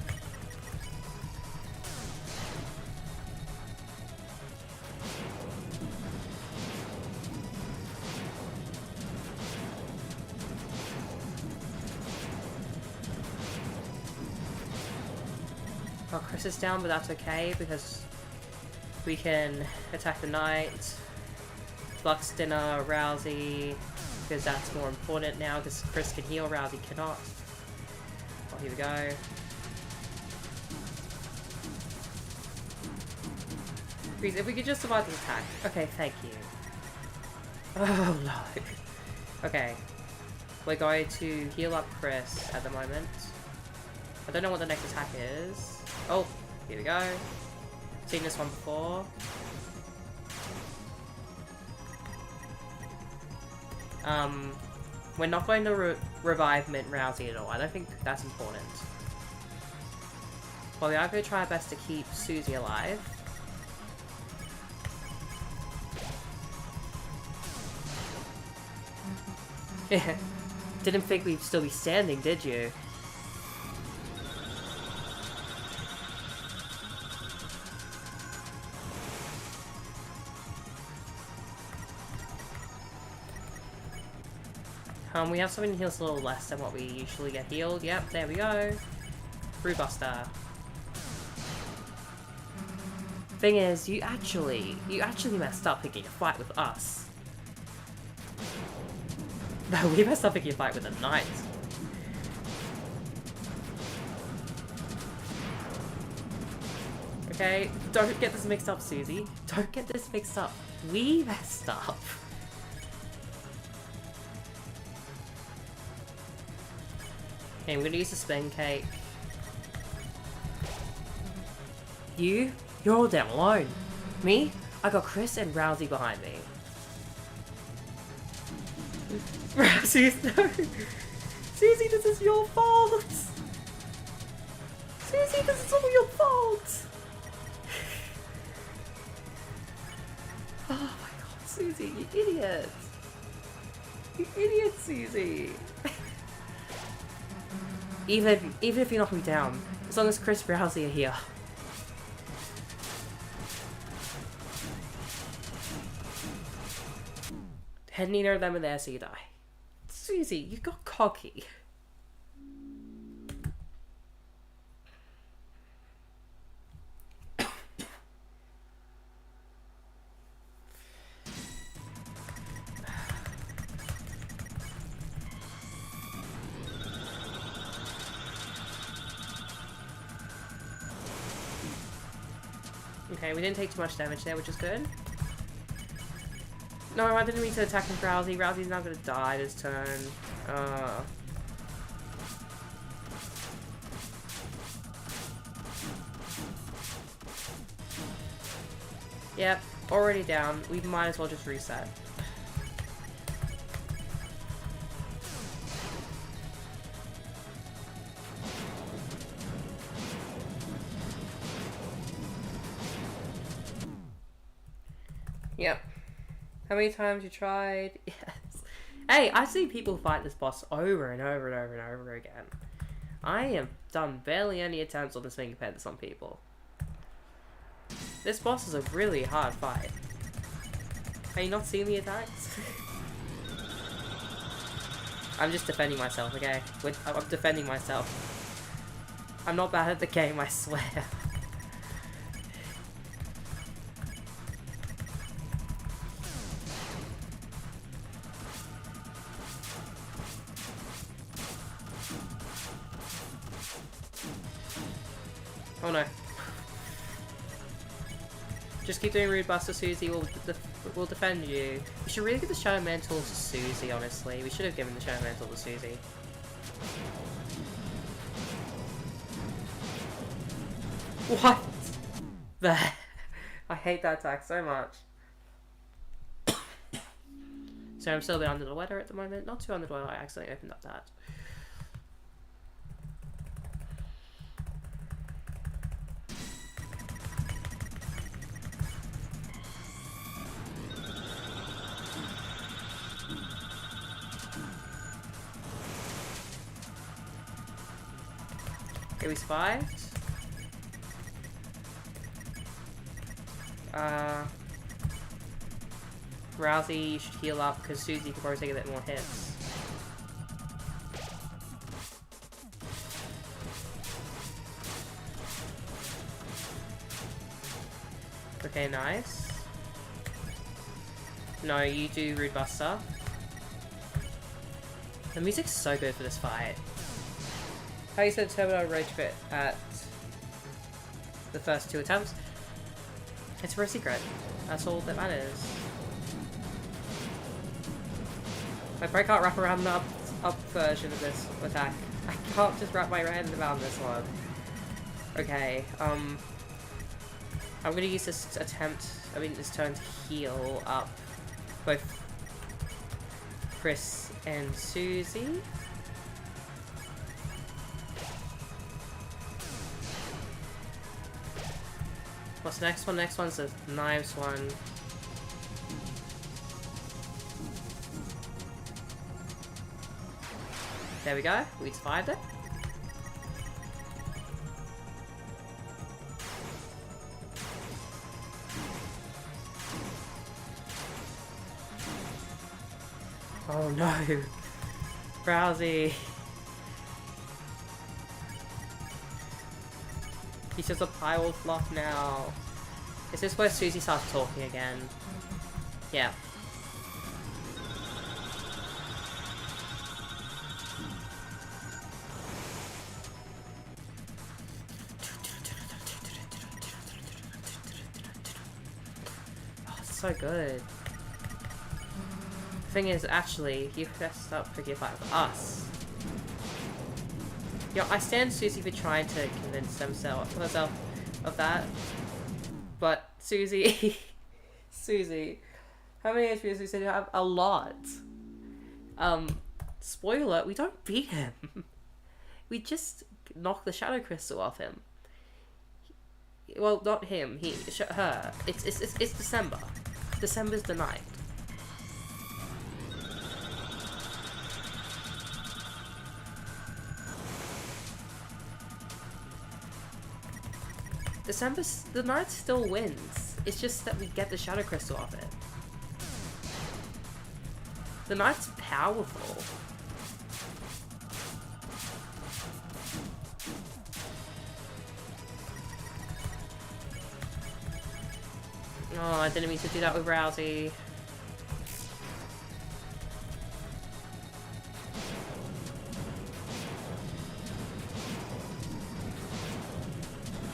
Oh, Chris is down, but that's okay because we can attack the knight, Flux Dinner, Rousey, because that's more important now because Chris can heal, Rousey cannot. Oh, here we go. Please, if we could just survive the attack. Okay, thank you. Oh no. Okay. We're going to heal up Chris at the moment. I don't know what the next attack is. Oh, here we go. Seen this one before. We're not going to revive Mint Rousey at all. I don't think that's important. Well, we are going to try our best to keep Susie alive. Yeah. Didn't think we'd still be standing, did you? We have something that heals a little less than what we usually get healed. Yep, there we go. Brood Buster. Thing is, you actually messed up picking a fight with us. No, we messed up picking a fight with a knight. Okay, don't get this mixed up, Susie. Don't get this mixed up. We messed up. Okay, I'm gonna use the spin cake. You're all down alone. Me? I got Chris and Rousey behind me. Rousey, no! Susie, this is your fault! Susie, this is all your fault! Oh my god, Susie, you idiot! You idiot, Susie! Even if you knock me down, as long as Chris and Rousey are here. And neither of them are there, so you die. Susie, you got cocky. Okay, we didn't take too much damage there, which is good. No, I didn't mean to attack with Rousey. Rousey's not gonna die this turn. Yep, already down. We might as well just reset. Yep. How many times you tried? Yes. Hey, I see people fight this boss over and over and over and over again. I have done barely any attempts on this thing compared to some people. This boss is a really hard fight. Are you not seeing the attacks? I'm just defending myself, okay? I'm defending myself. I'm not bad at the game, I swear. Oh no. Just keep doing Rude Buster, Susie. We'll defend you. We should really give the Shadow Mantle to Susie, honestly. We should have given the Shadow Mantle to Susie. What? There. I hate that attack so much. So I'm still a bit under the weather at the moment. Not too under the weather, I accidentally opened up that. Okay, we survived. Rousey, you should heal up because Susie can probably take a bit more hits. Okay, nice. No, you do Rude Buster. The music's so good for this fight. How you said Terminal Rage Quit at the first 2 attempts? It's for a secret. That's all that matters. I probably can't wrap around the up version of this attack. I can't just wrap my hand around this one. Okay, I'm gonna use this this turn to heal up both Chris and Susie. What's the next one? Next one's the knives one. There we go. We survived it. Oh no. Rousey. He's just a pile of fluff now. Is this where Susie starts talking again? Yeah. Oh, it's so good. The thing is, actually, you messed up for Gear 5 us. Yo, I stand Susie for trying to convince herself of that. But Susie, Susie, how many HPs we said you have? A lot. Spoiler, we don't beat him. We just knock the Shadow Crystal off him. Well, not him. Her. It's December. December's the night. The knight still wins. It's just that we get the Shadow Crystal off it. The knight's powerful. Oh, I didn't mean to do that with Rousey.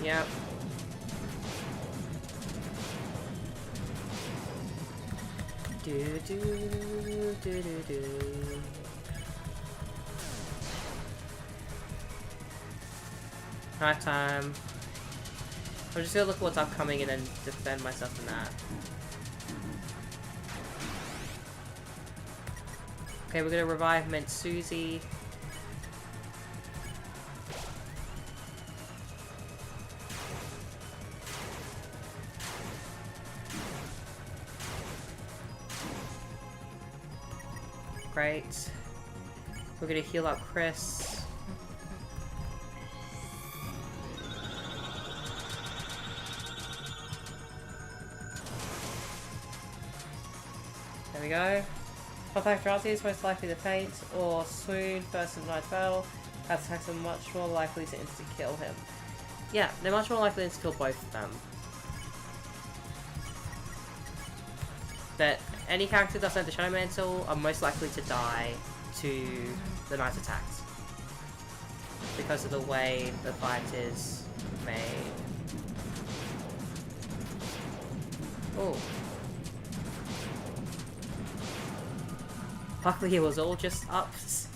Yep. Do do do do do. Night time. I'm just gonna look at what's upcoming and then defend myself in that. Okay, we're gonna revive Mint Susie. Great. We're gonna heal up Chris. we go. Contact Drowsy is most likely to faint or swoon first in Knight's battle. Attacks are much more likely to insta-kill him. Yeah, they're much more likely to insta-kill both of them. But any character that doesn't have the Shadow Mantle are most likely to die to the Knight's attacks. Because of the way the fight is made. Oh. Luckily it was all just ups.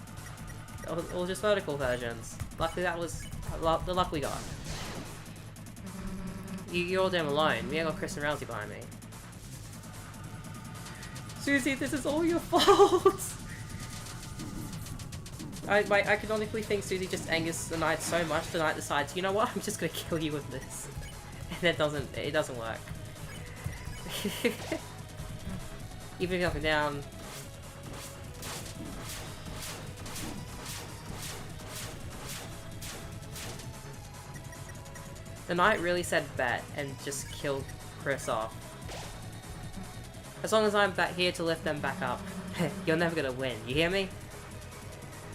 All just vertical versions. Luckily that was the luck we got. You're all damn alone. We ain't got Chris and Rousey behind me. Susie, this is all your fault! I can honestly think Susie just angers the Knight so much the Knight decides, you know what, I'm just gonna kill you with this. And it doesn't work. Even if you're up and down. The Knight really said bet and just killed Chris off. As long as I'm back here to lift them back up, you're never gonna win, you hear me?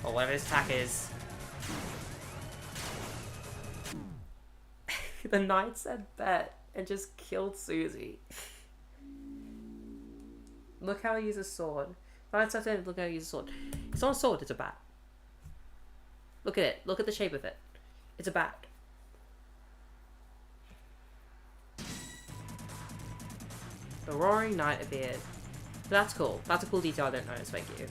Or whatever his attack is. The Knight said bet and just killed Susie. Look how he uses sword. Look how he uses sword. It's not a sword, it's a bat. Look at it. Look at the shape of it. It's a bat. The Roaring Knight appeared. That's cool. That's a cool detail I didn't notice, thank you.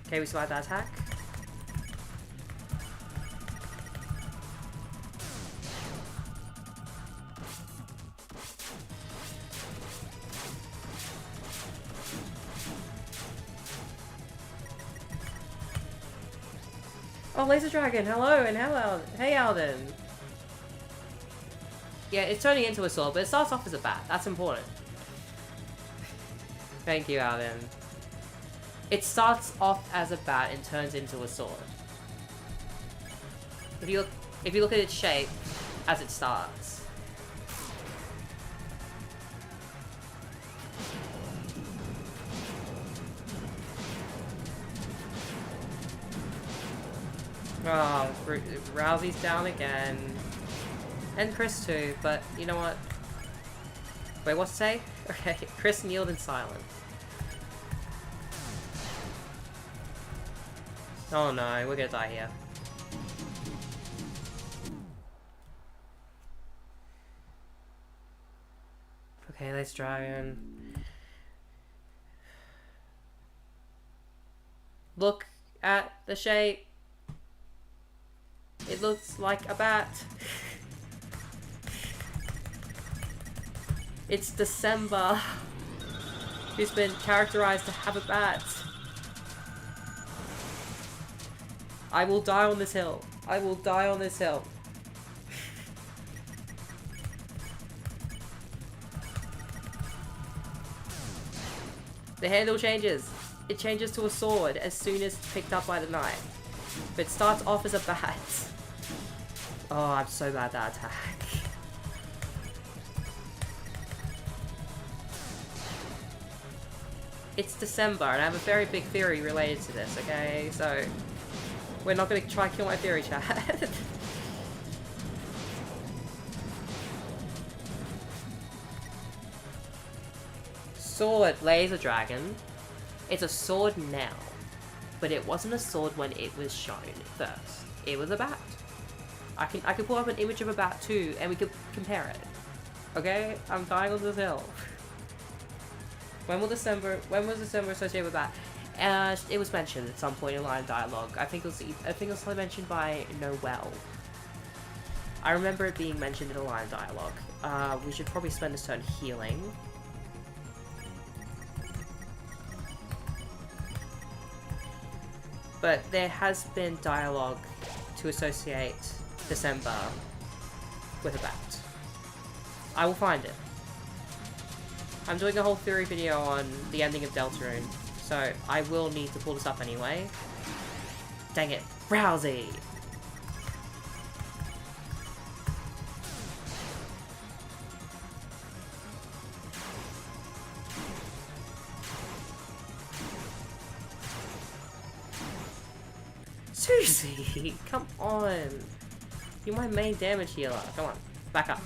Okay, we survived that attack. Oh, Laser Dragon, hello, and hello, hey Alden. Yeah, it's turning into a sword, but it starts off as a bat. That's important. Thank you, Alden. It starts off as a bat and turns into a sword. If you look at its shape as it starts. Oh, Rousey's down again. And Chris too, but you know what? Wait, what to say? Okay, Chris kneeled in silence. Oh no, we're gonna die here. Okay, let's dragon. Look at the shape. It looks like a bat. It's December. Who's been characterized to have a bat. I will die on this hill. I will die on this hill. The handle changes. It changes to a sword as soon as picked up by the knight. But it starts off as a bat. Oh, I'm so bad at that attack. It's December, and I have a very big theory related to this, okay? So, we're not gonna try and kill my theory, chat. Sword, Laser Dragon. It's a sword now. But it wasn't a sword when it was shown first. It was a bat. I can pull up an image of a bat too, and we could compare it. Okay? I'm dying on this hill. When was December associated with that? It was mentioned at some point in line dialogue. I think it was mentioned by Noel. I remember it being mentioned in a line dialogue. We should probably spend this turn healing. But there has been dialogue to associate December with a bat. I will find it. I'm doing a whole theory video on the ending of Deltarune, so I will need to pull this up anyway. Dang it. Rousey. Susie, come on. You're my main damage healer. Come on, back up.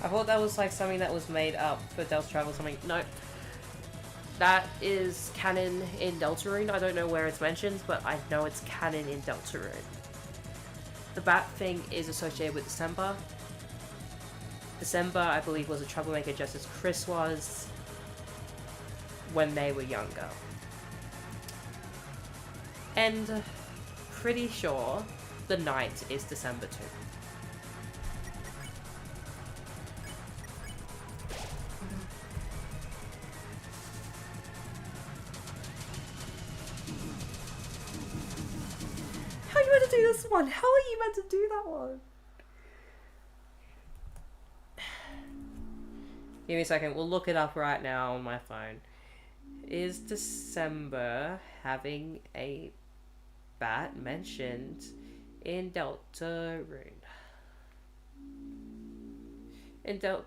I thought that was like something that was made up for Delta Travel or something. No. That is canon in Deltarune. I don't know where it's mentioned, but I know it's canon in Deltarune. The bat thing is associated with December. December, I believe, was a troublemaker just as Chris was when they were younger. And pretty sure the night is December too. One. How are you meant to do that one? Give me a second. We'll look it up right now on my phone. Is December having a bat mentioned in Deltarune? Yada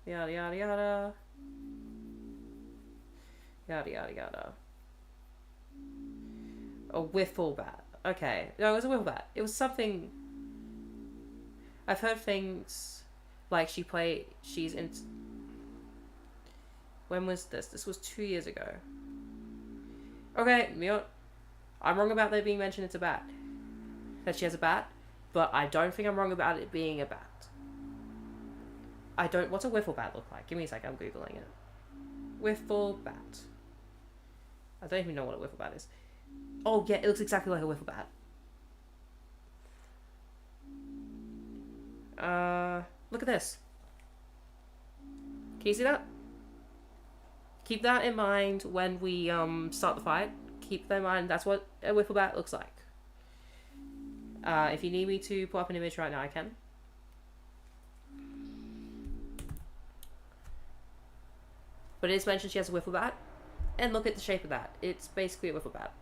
yada yada. Yada yada yada. A wiffle bat. Okay, no, it was a wiffle bat. It was something. I've heard things like she's in. When was this? This was 2 years ago. Okay, you know what? I'm wrong about there being mentioned it's a bat. That she has a bat, but I don't think I'm wrong about it being a bat. What's a wiffle bat look like? Give me a second, I'm Googling it. Wiffle bat. I don't even know what a wiffle bat is. Oh yeah, it looks exactly like a wiffle bat. Look at this. Can you see that? Keep that in mind when we start the fight. Keep that in mind. That's what a wiffle bat looks like. If you need me to pull up an image right now, I can. But it is mentioned she has a wiffle bat, and look at the shape of that. It's basically a wiffle bat.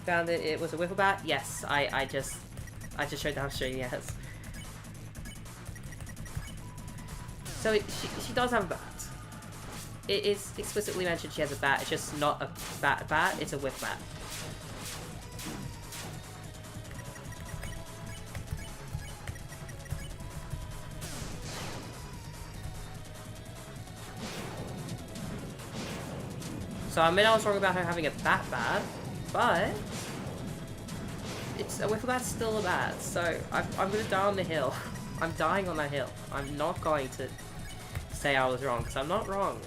Found that it was a wiffle bat? Yes, I just showed down stream, yes. So she does have a bat. It is explicitly mentioned she has a bat, it's just not a bat, it's a whiff bat. So I mean I was wrong about her having a bat, but it's a wiffle bat's still a bat, so I'm gonna die on the hill. I'm dying on that hill. I'm not going to say I was wrong, because I'm not wrong.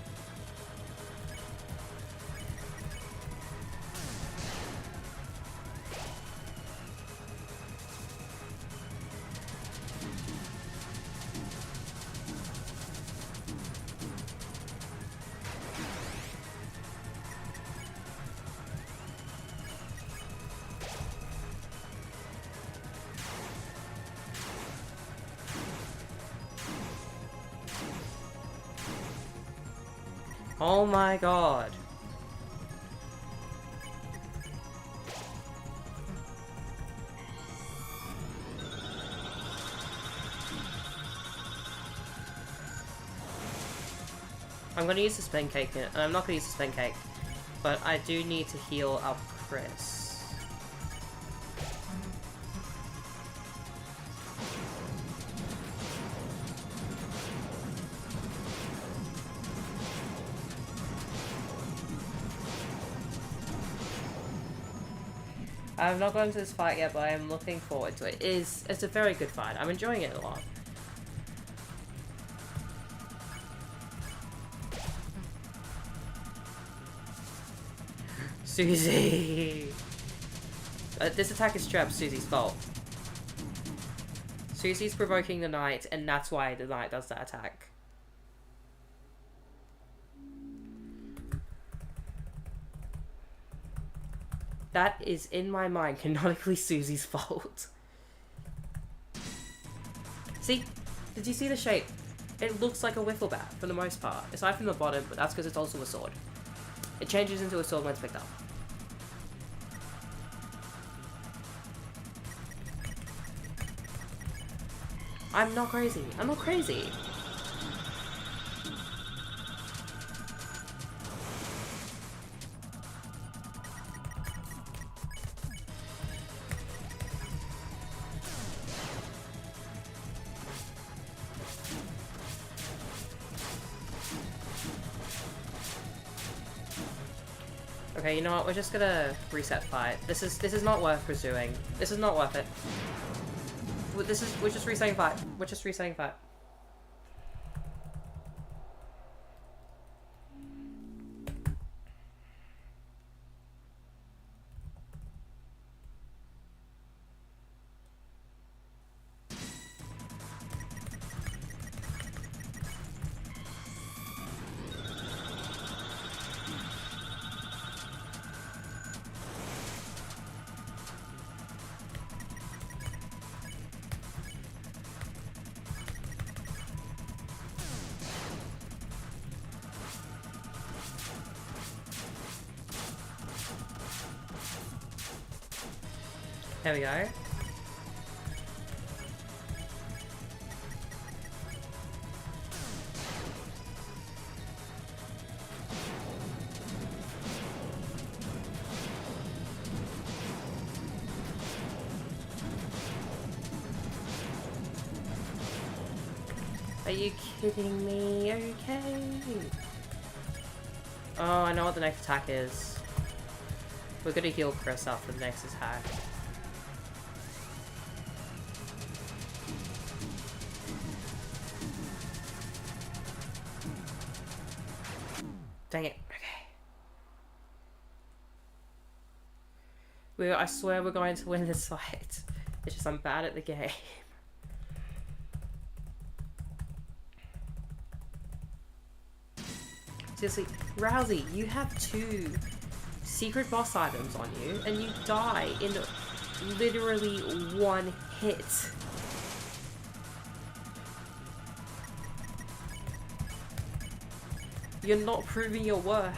Oh my god. I'm gonna use the spin cake. I'm not gonna use the spin cake, but I do need to heal up Chris. I've not gone into this fight yet, but I am looking forward to it. It's a very good fight. I'm enjoying it a lot. Susie! This attack is straight up Susie's fault. Susie's provoking the knight, and that's why the knight does that attack. That is, in my mind, canonically Susie's fault. See? Did you see the shape? It looks like a wiffle bat, for the most part. Aside from the bottom, but that's because it's also a sword. It changes into a sword when it's picked up. I'm not crazy. I'm not crazy. Okay, you know what? We're just gonna reset fight. This is not worth pursuing. This is not worth it. We're just resetting fight. We're just resetting fight. There we go. Are you kidding me? Okay. Oh, I know what the next attack is. We're gonna heal Chris after the next attack. Dang it. Okay. I swear we're going to win this fight. It's just I'm bad at the game. Seriously, Rousey, you have 2 secret boss items on you, and you die in literally 1 hit. You're not proving your worth.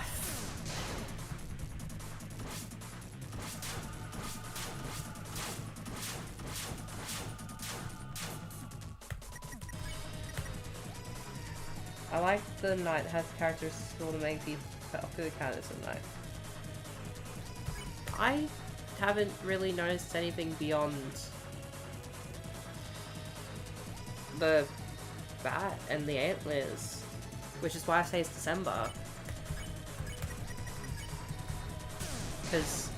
I like the knight has characteristics all the main people up to the counters of knight. I haven't really noticed anything beyond the bat and the antlers. Which is why I say it's December. Because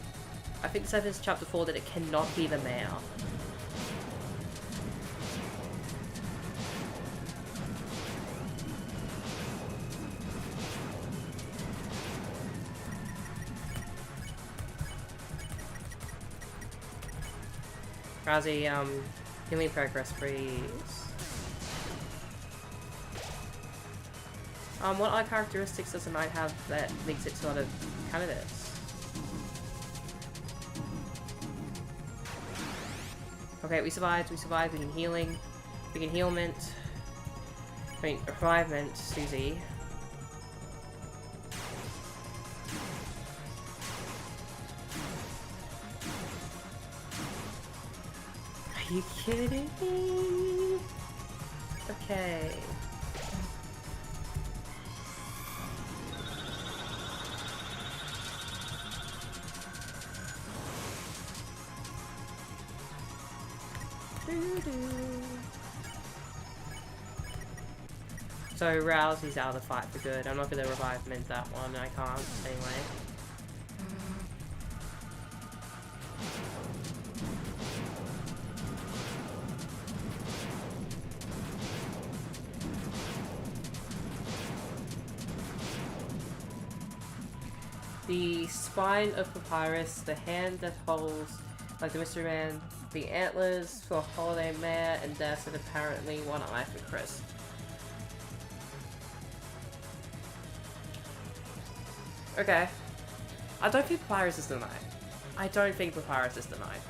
I think it said in chapter 4 that it cannot be the mayor. Rousey, healing progress, please. What other characteristics does a knight have that makes it sort of candidates? Okay, we survived, we can healing. We can heal Mint. I mean, revive Mint, Susie. Are you kidding me? Okay. So Rousey's out of the fight for good. I'm not going to revive Mint that one. I can't anyway. The spine of Papyrus, the hand that holds, like the mystery man, the antlers for Holiday Mare and Death, and apparently one eye for Chris. Okay. I don't think Papyrus is the knight. I don't think Papyrus is the knight.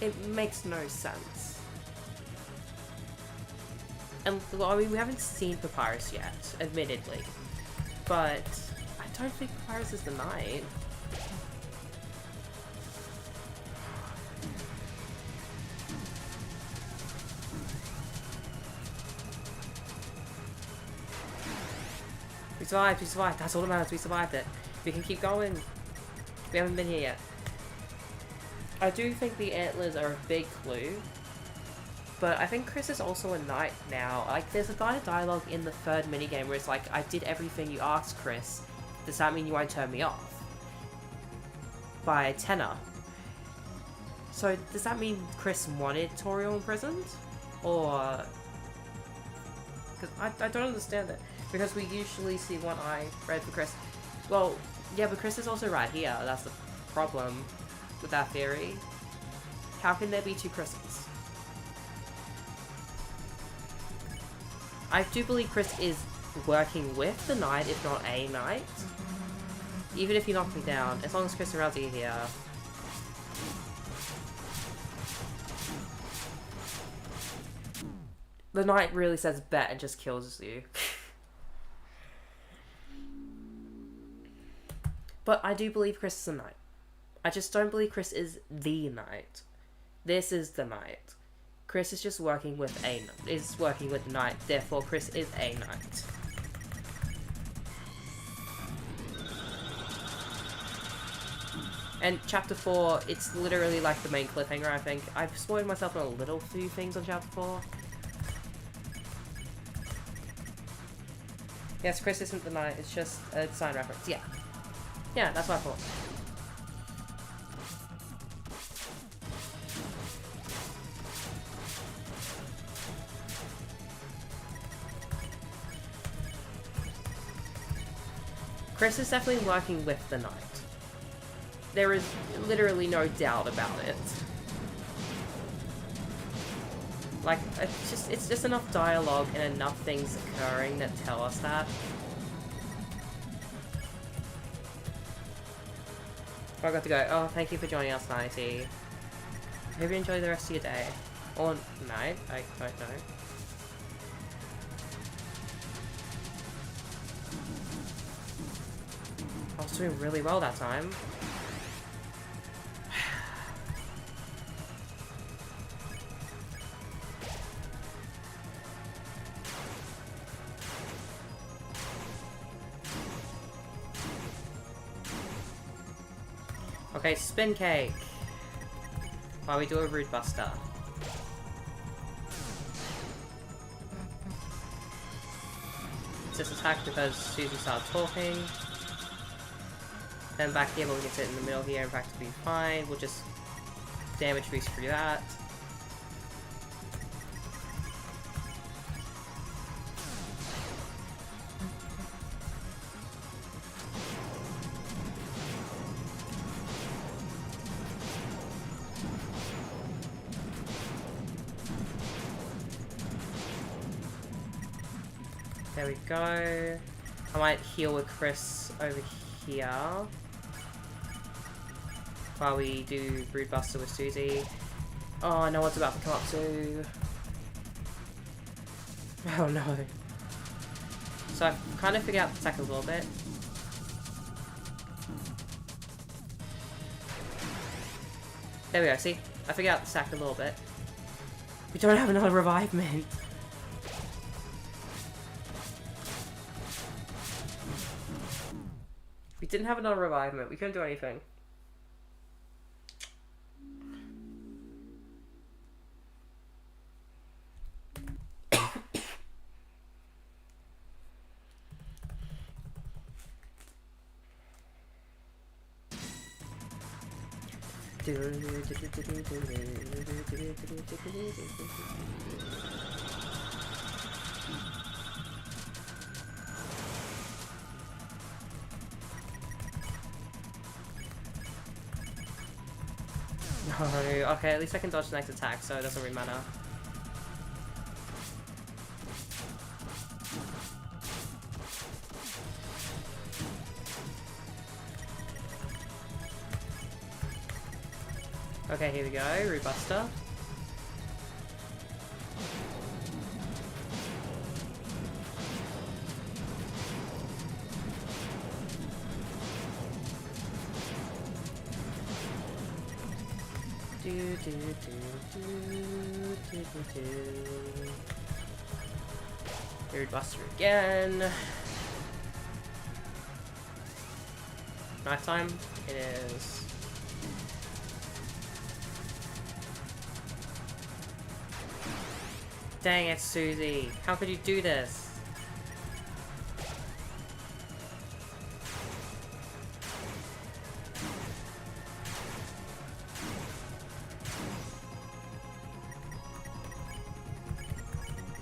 It makes no sense. And, well, I mean, we haven't seen Papyrus yet, admittedly. But I don't think Papyrus is the knight. We survived, that's all that matters, we survived it. We can keep going. We haven't been here yet. I do think the antlers are a big clue. But I think Chris is also a knight now. Like, there's a line of dialogue in the third minigame where it's like, I did everything you asked, Chris. Does that mean you won't turn me off? By a tenor. So, does that mean Chris wanted Toriel imprisoned? Or... Because I don't understand it. Because we usually see one eye red for Chris. Well, yeah, but Chris is also right here. That's the problem with that theory. How can there be two Chris's? I do believe Chris is working with the knight, if not a knight. Even if he knocked me down, as long as Chris and Rousey are here. The knight really says bet and just kills you. But I do believe Chris is a knight. I just don't believe Chris is the knight. This is the knight. Chris is just working with a knight. Is working with the knight. Therefore, Chris is a knight. And chapter 4, it's literally like the main cliffhanger, I think. I've spoiled myself on a little few things on chapter 4. Yes, Chris isn't the knight, it's just a sign reference. Yeah. Yeah, that's what I thought. Chris is definitely working with the knight. There is literally no doubt about it. Like, it's just enough dialogue and enough things occurring that tell us that. I got to go. Oh, thank you for joining us, Nighty. Hope you enjoy the rest of your day. Or night, I don't know. I was doing really well that time. Okay, spin cake. While we do a rude buster. It's just attack because Susie started talking. Then back here, but we can sit in the middle here and practically be fine. We'll just damage boost through that. There we go. I might heal with Chris over here. While we do Brood Buster with Susie. Oh, I know what's about to come up too. Oh no. So I've kind of figured out the attack a little bit. There we go, see? I figured out the stack a little bit. We don't have another revivement. We didn't have another revivement. We couldn't do anything. No, okay, at least I can dodge the next attack, so it doesn't really matter. Okay, here we go, Root Buster. Root Buster again. Knife time? It is. Dang it, Susie. How could you do this?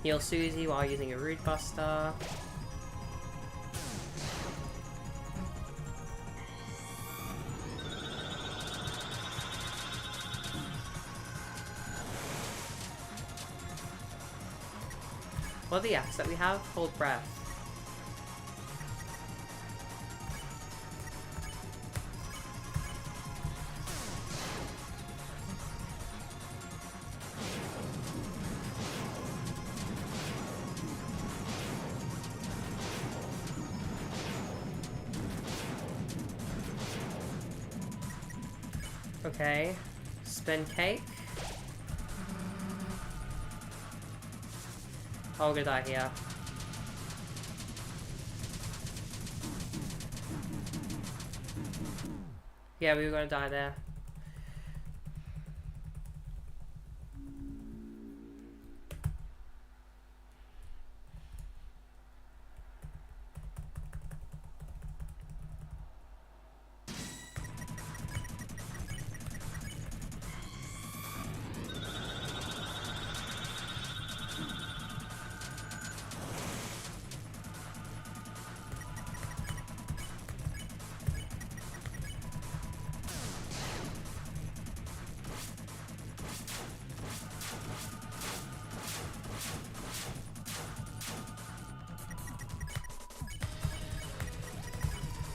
Heal Susie while using a Root Buster. What are the acts that we have? Hold breath. Okay. Spin cake. Oh, we're gonna die here. Yeah, we were gonna die there.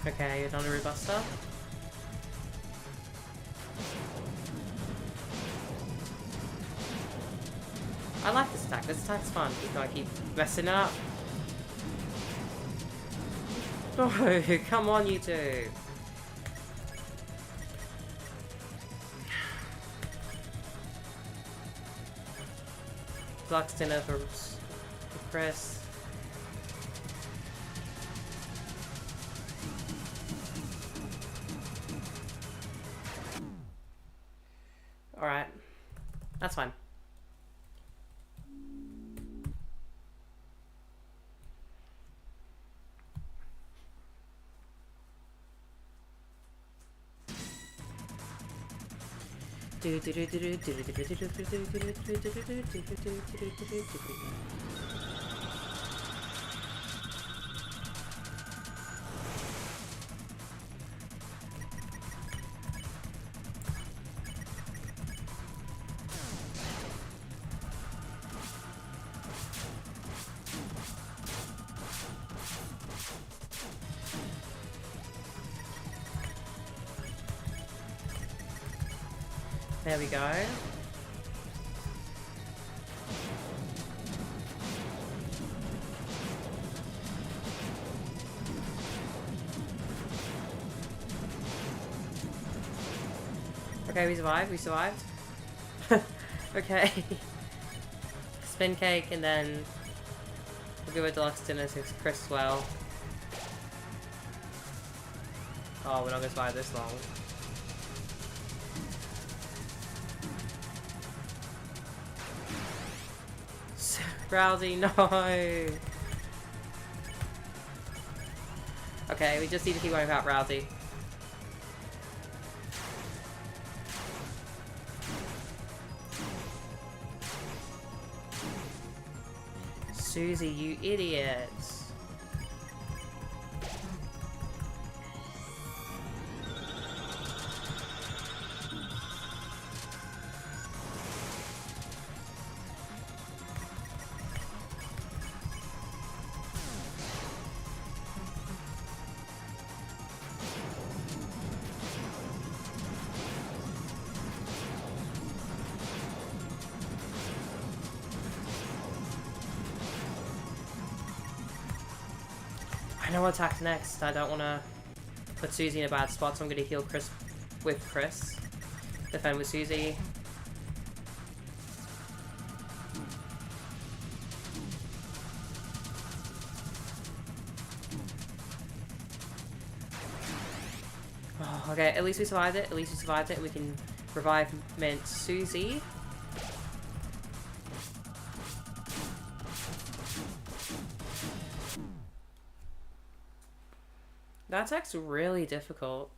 Okay, you're done a Root Buster. I like this attack. This attack's fun. Even though I keep messing up. No, come on, you two. Flux dinner for Chris. Alright. That's fine. There we go. Okay, we survived. Okay. Spin cake and then we'll give a deluxe dinner to Chris as well. Oh, we're not gonna survive this long. Rousey, no! Okay, we just need to keep going without Rousey. Susie, you idiots. I know what attack next. I don't want to put Susie in a bad spot, so I'm going to heal Chris with Chris. Defend with Susie. Oh, okay, at least we survived it. At least we survived it. We can revive Mint Susie. That attack's really difficult.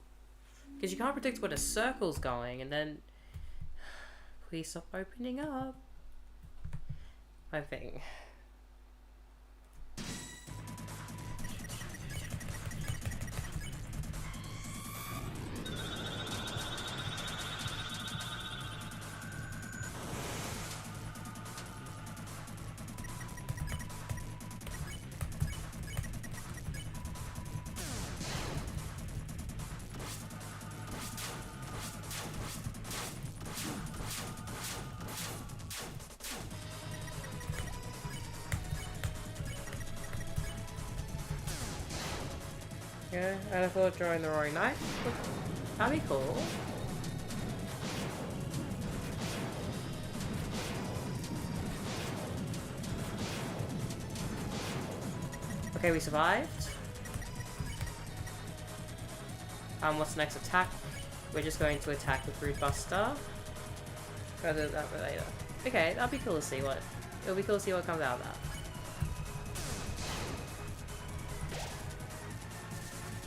Because you can't predict where the circle's going, and then... Please stop opening up. My thing. Yeah, and I thought drawing the Roaring Knight. That'd be cool. Okay, we survived. What's the next attack? We're just going to attack with Root Buster. I'll do that later. Okay, that'd be cool to see what... It'll be cool to see what comes out of that.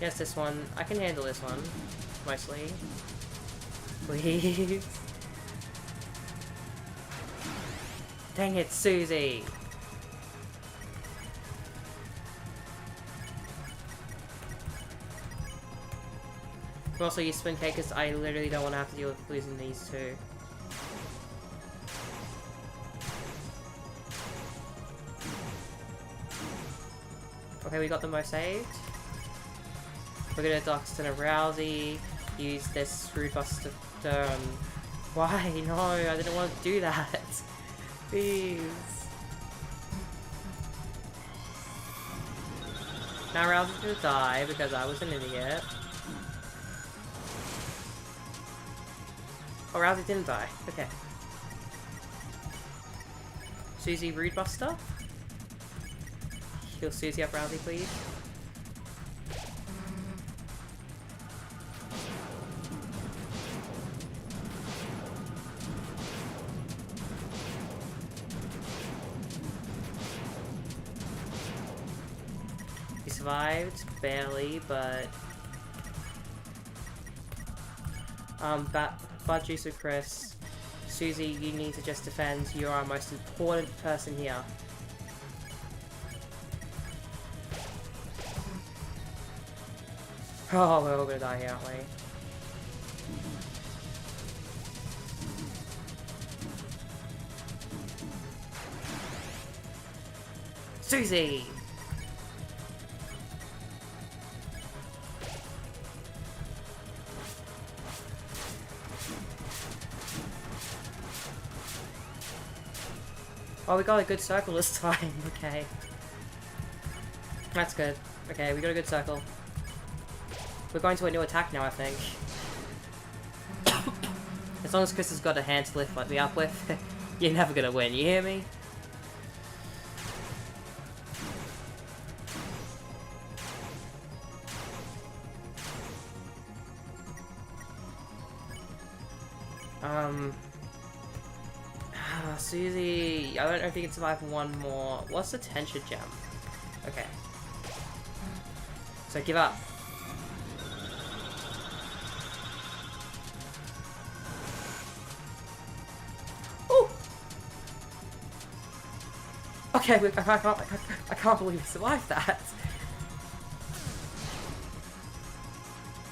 Yes, this one. I can handle this one. Mostly. Please. Dang it, Susie! I'm also use Spin Cake because I literally don't want to have to deal with losing these two. Okay, we got the most saved. We're gonna Doxton and Rousey, use this Root Buster. Why? No, I didn't want to do that. Please. Now Rousey's gonna die because I was an idiot. Oh, Rousey didn't die. Okay. Susie Root Buster. Heal Susie up, Rousey, please. Survived, barely, but Bud Juice with Chris. Susie, you need to just defend. You're our most important person here. Oh, we're all gonna die here, aren't we? Susie! Oh, we got a good circle this time. Okay. That's good. Okay, we got a good circle. We're going to a new attack now, I think. As long as Chris has got a hand to lift me up with, you're never gonna win, you hear me? Susie, I don't know if you can survive one more. What's the tension gem? Okay. So give up. Ooh! Okay, I can't believe we survived that.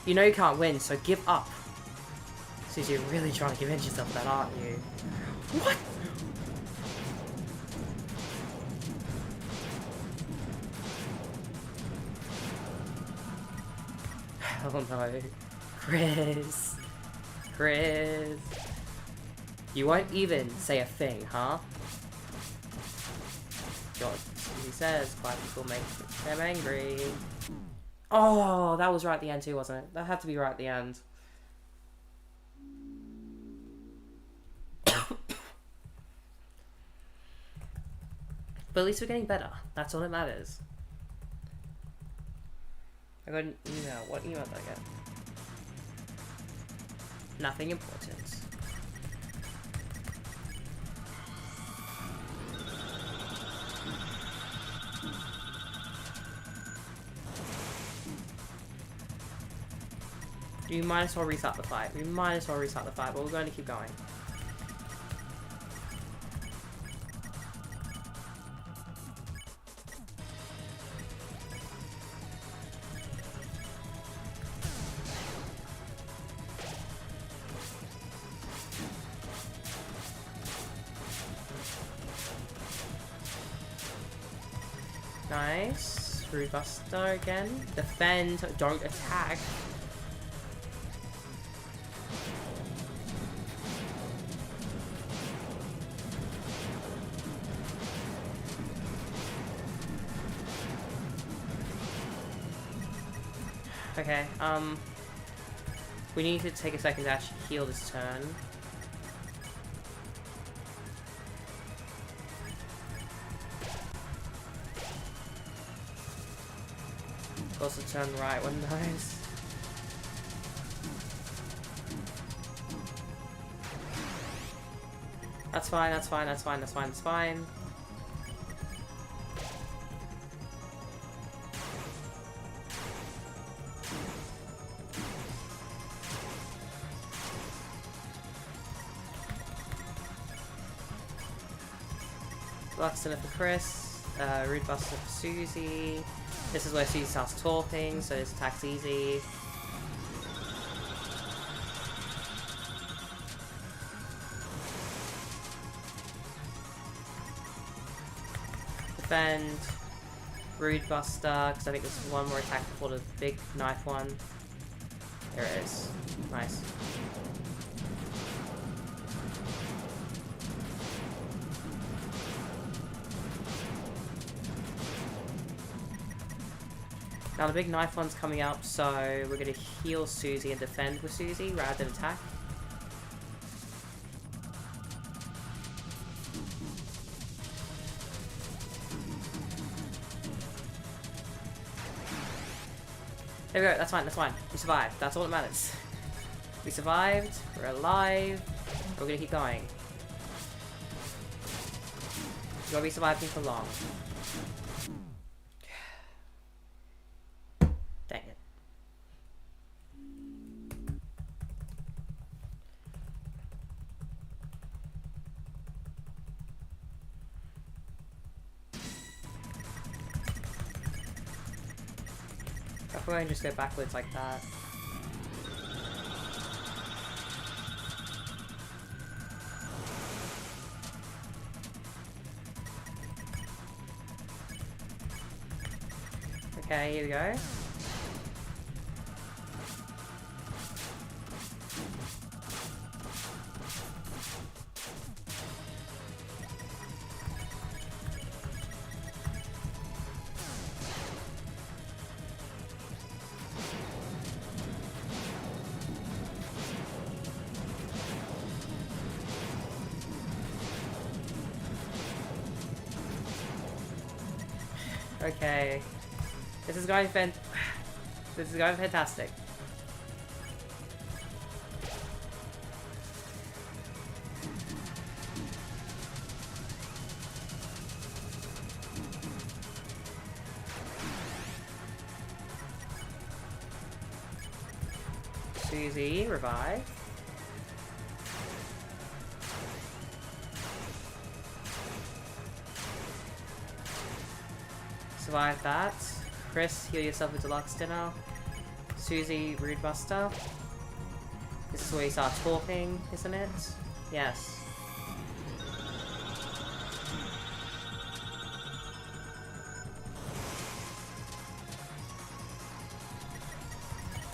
You know you can't win, so give up. Susie, you're really trying to convince yourself of that, aren't you? What? Oh no. Chris. Chris. You won't even say a thing, huh? God, he says quiet people make them angry. Oh, that was right at the end too, wasn't it? That had to be right at the end. But at least we're getting better. That's all that matters. I got an email. What email did I get? Nothing important. You might as well restart the fight. We might as well restart the fight, but we're going to keep going. Nice. Rude Buster again. Defend. Don't attack. Okay, we need to take a second to actually heal this turn. Also turn right when nice. That's fine, that's fine, that's fine, that's fine, that's fine. Luxton for Chris, Rude Buster for Susie. This is where Susie starts talking, so this attack's easy. Defend. Rude Buster, because I think there's one more attack before the big knife one. There it is. Nice. Now the big knife one's coming up, so we're going to heal Susie and defend with Susie rather than attack. There we go, that's fine, that's fine. We survived, that's all that matters. We survived, we're alive, we're going to keep going. We won't be surviving for long. Dang it. If we're going to just go backwards like that. Okay, here we go. Okay. This is going fantastic. Susie, revive. Survive that. Chris, heal yourself with Deluxe Dinner. Susie, Rude Buster. This is where you start talking, isn't it? Yes.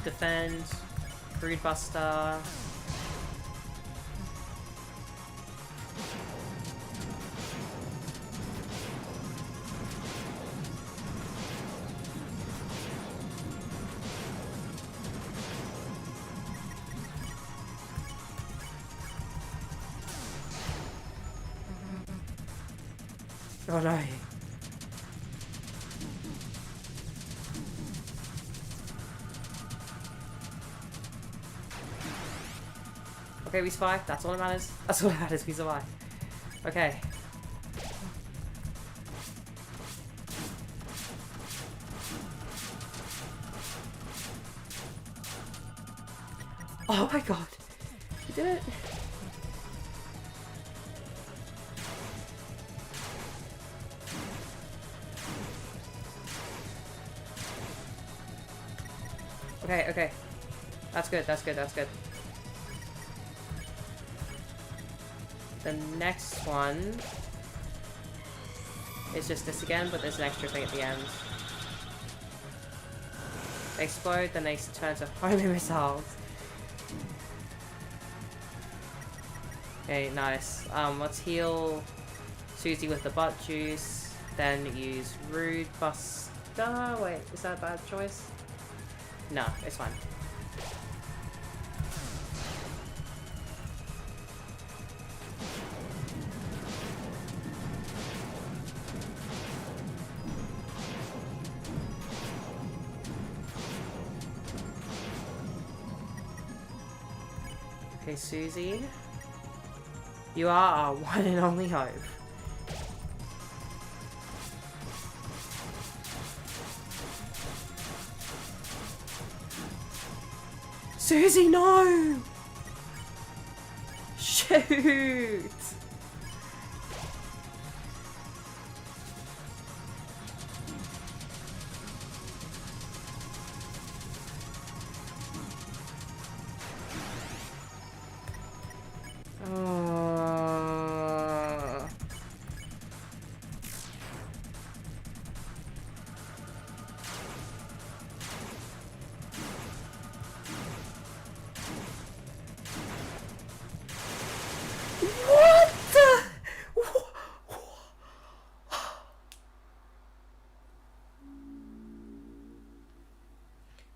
Defend. Rude Buster. Oh no. Okay, we survived. That's all that matters. That's all that matters. We survived. Okay. Oh my god. You did it. Okay, okay. That's good, that's good, that's good. The next one is just this again, but there's an extra thing at the end. They explode, then they turn to homing missiles. Okay, nice. Let's heal Susie with the butt juice, then use Rude Buster. Wait, is that a bad choice? No, it's fine. Okay, Susie. You are our one and only hope. Susie, no! Shoot!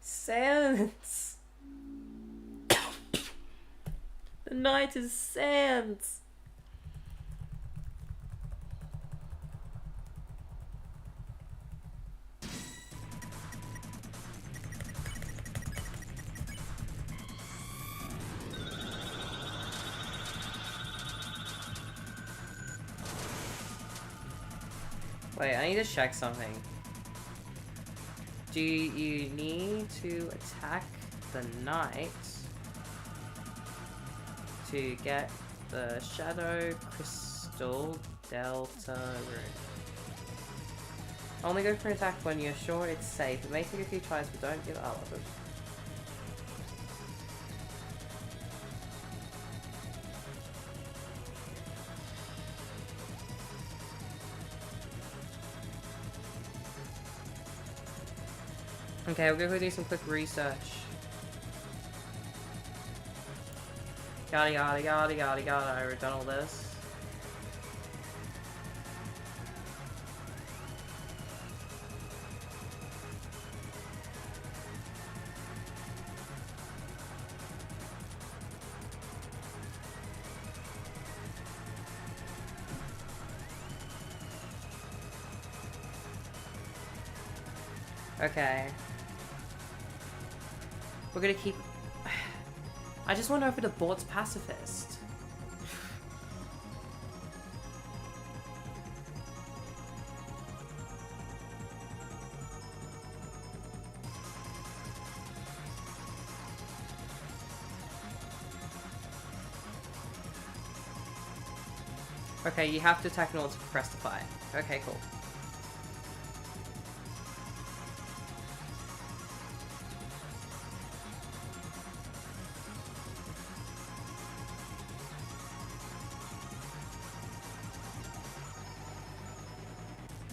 Sans. The night is sans. Wait, I need to check something. Do you need to attack the knight to get the Shadow Crystal Deltarune? Only go for an attack when you're sure it's safe. It may take a few tries, but don't give up. Okay, we'll go do some quick research. Yada yada yada yada yada, I've done all this. Okay. We're gonna keep... I just wonder if it aborts pacifist. Okay, you have to attack in order to press the fire. Okay, cool.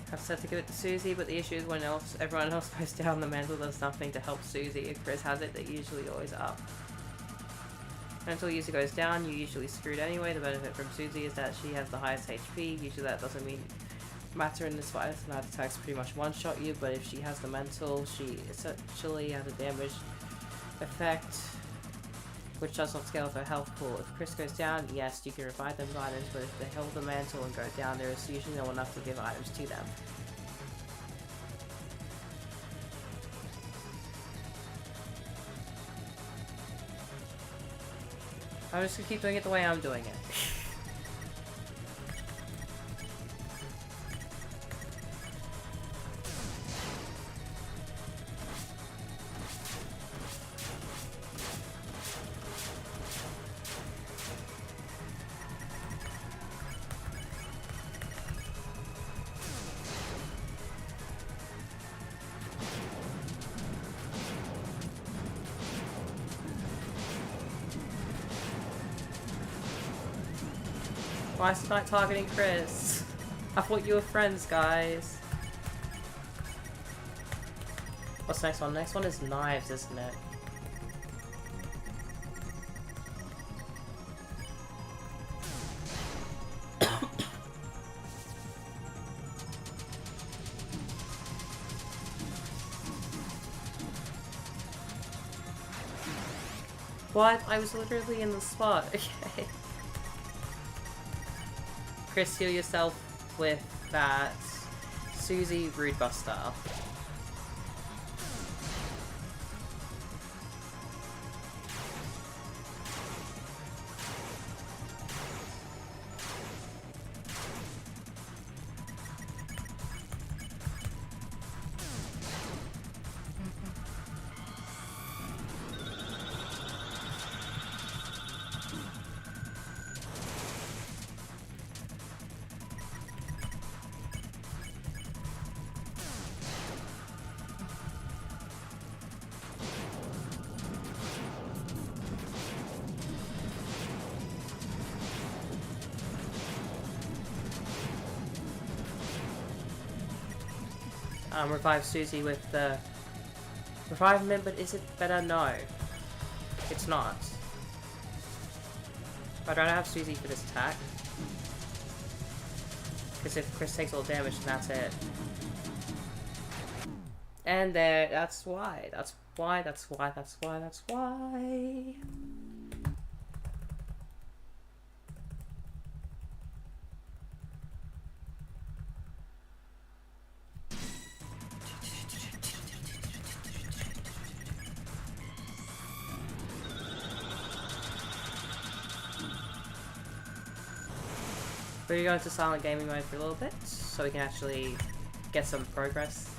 I've said to give it to Susie, but the issue is when everyone else goes down the mantle, there's nothing to help Susie. If Chris has it, they're usually always up. Until user goes down, you're usually screwed anyway. The benefit from Susie is that she has the highest HP. Usually that doesn't matter in this fight. Night attacks pretty much one-shot you, but if she has the mental, she essentially has a damage effect. which does not scale with her health pool. If Chris goes down, yes, you can revive them items, but if they hold the mantle and go down, there is usually no one enough to give items to them. I'm just gonna keep doing it the way I'm doing it. Why is it not targeting Chris? I thought you were friends, guys. What's the next one? Next one is knives, isn't it? What? I was literally in the spot. Okay. Chris, heal yourself with that Susie Rude Buster. Revive Susie with the... Revive him, but is it better? No. It's not. I'd rather have Susie for this attack. Because if Chris takes all damage, then that's it. And there, that's why. That's why, that's why, that's why, that's why. We're going to silent gaming mode for a little bit, so we can actually get some progress.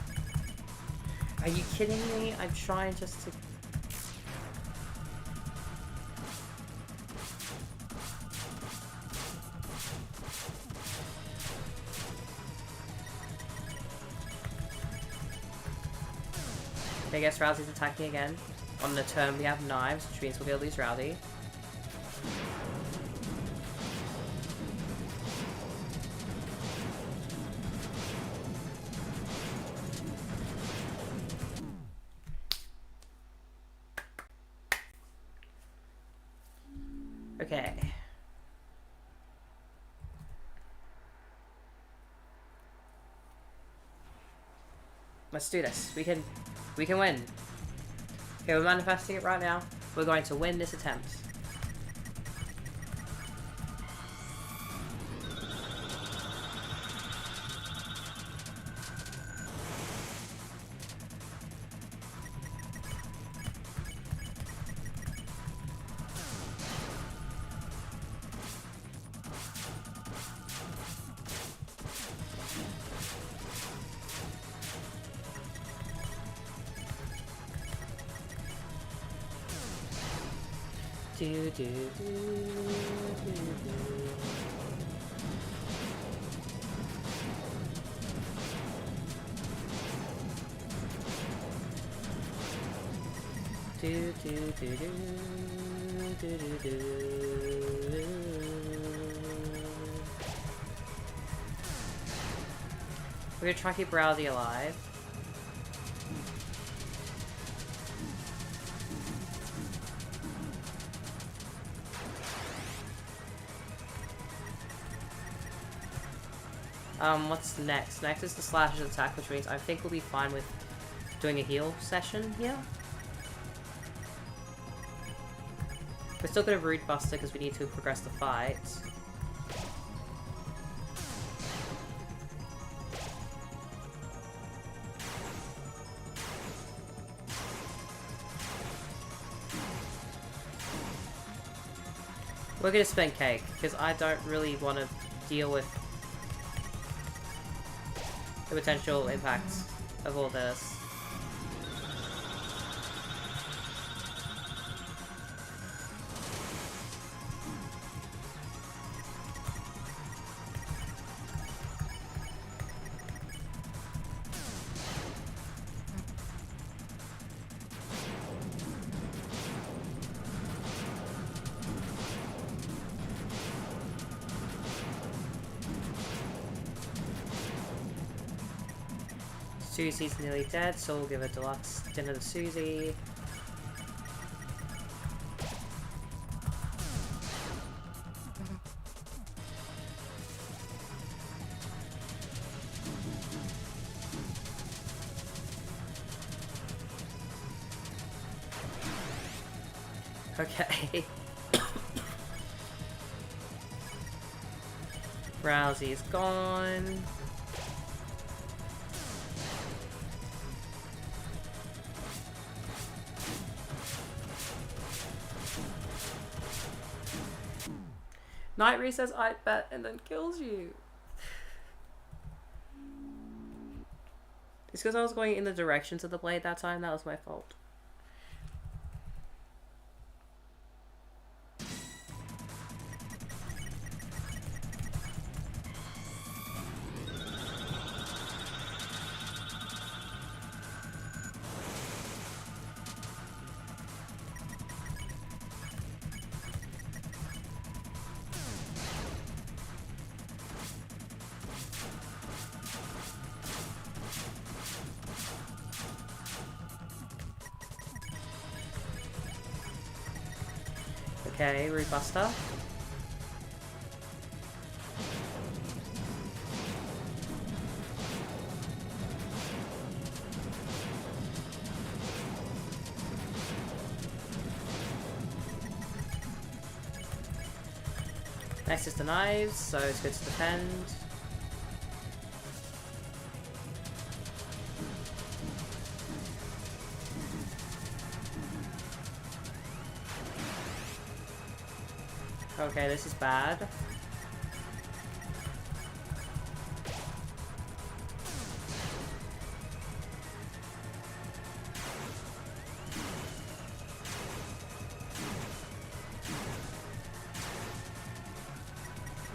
Are you kidding me? I'm trying just to... I guess Rousey's attacking again. On the turn we have knives, which means we'll be able to use Rousey. Okay. Let's do this. We can win. Okay, we're manifesting it right now. We're going to win this attempt. Do, do, do, do, do, do, do, do, do, do, do. We're gonna try to keep Rousey alive. What's next? Next is the slashes attack, which means I think we'll be fine with doing a heal session here. We're still gonna Rude Buster because we need to progress the fight. We're gonna spend cake, because I don't really want to deal with the potential impacts of all this. Susie's nearly dead, so we'll give a deluxe dinner to Susie. Okay. Rousey's gone. Nightmare says I bet and then kills you. It's because I was going in the directions of the blade that time. That was my fault. Okay, Rude Buster. Next is the knives, so it's good to defend. Okay, this is bad.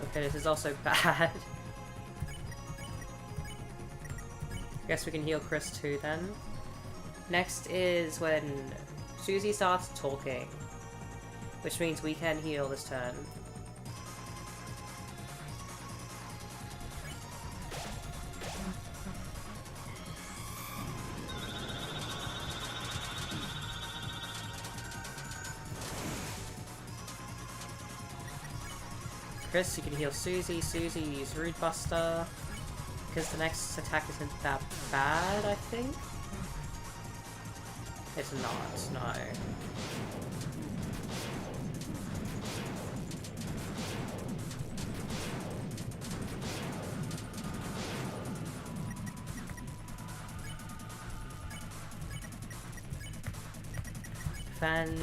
Okay, this is also bad. Guess we can heal Chris too then. Next is when Susie starts talking, which means we can heal this turn. Chris, you can heal Susie. Susie, use Rude Buster. Because the next attack isn't that bad, I think? It's not, no. Defend.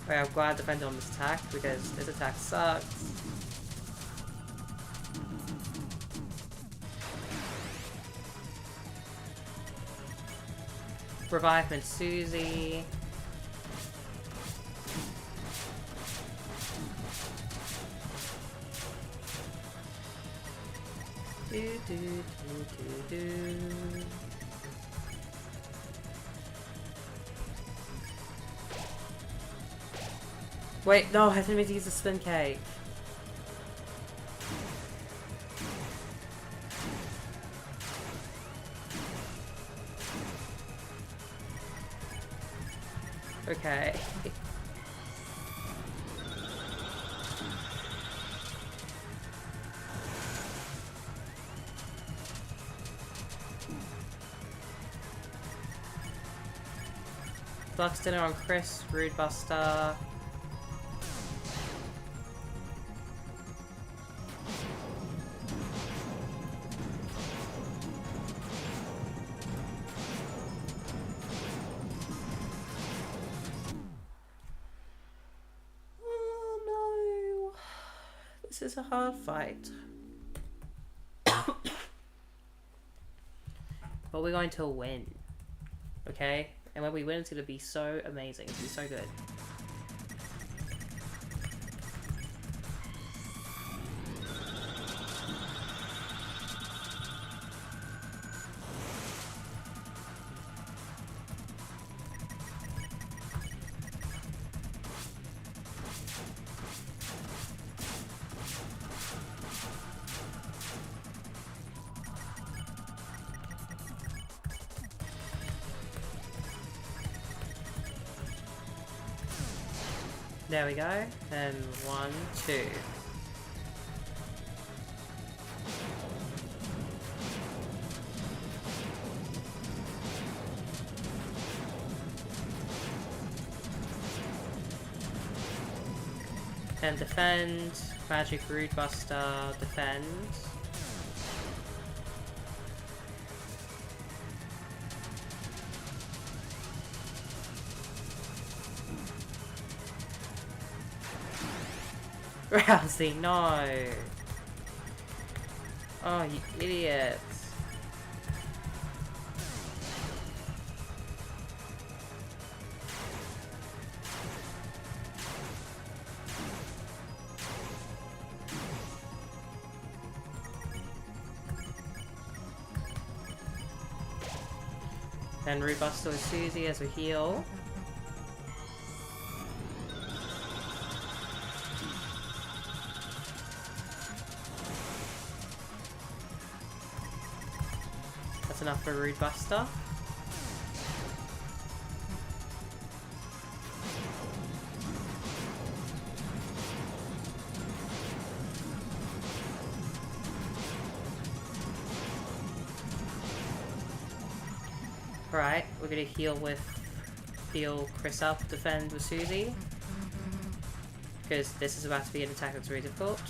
Wait, I'm glad I defended on this attack because this attack sucks. Revivement Susie. Do do do do do. Wait, no, I didn't mean to use the spin cake. Okay. Bucks dinner on Chris, Rude Buster. Oh no. This is a hard fight. But we're going to win. Okay? And when we win, it's going to be so amazing. It's going to be so good. There we go. And 1, 2. And defend. Magic Rude Buster. Defend. Rousey, no! Oh, you idiot. Then Rude Buster with Susie as a heal. Enough for Rude Buster. Right, we're gonna heal Chris up, defend with Susie. Because this is about to be an attack that's really difficult.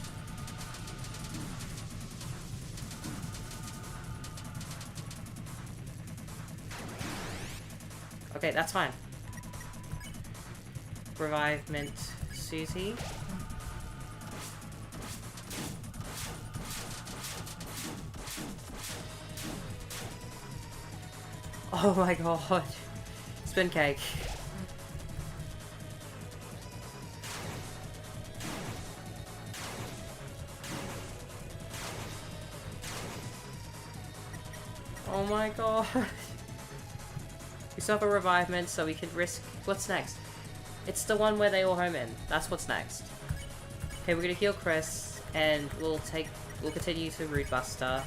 Okay, that's fine. Revivement Susie. Oh my god. Spin cake. Oh my god. We still have a revivement, so we could risk... What's next? It's the one where they all home in. That's what's next. Okay, we're gonna heal Chris, and we'll continue to Rude Buster.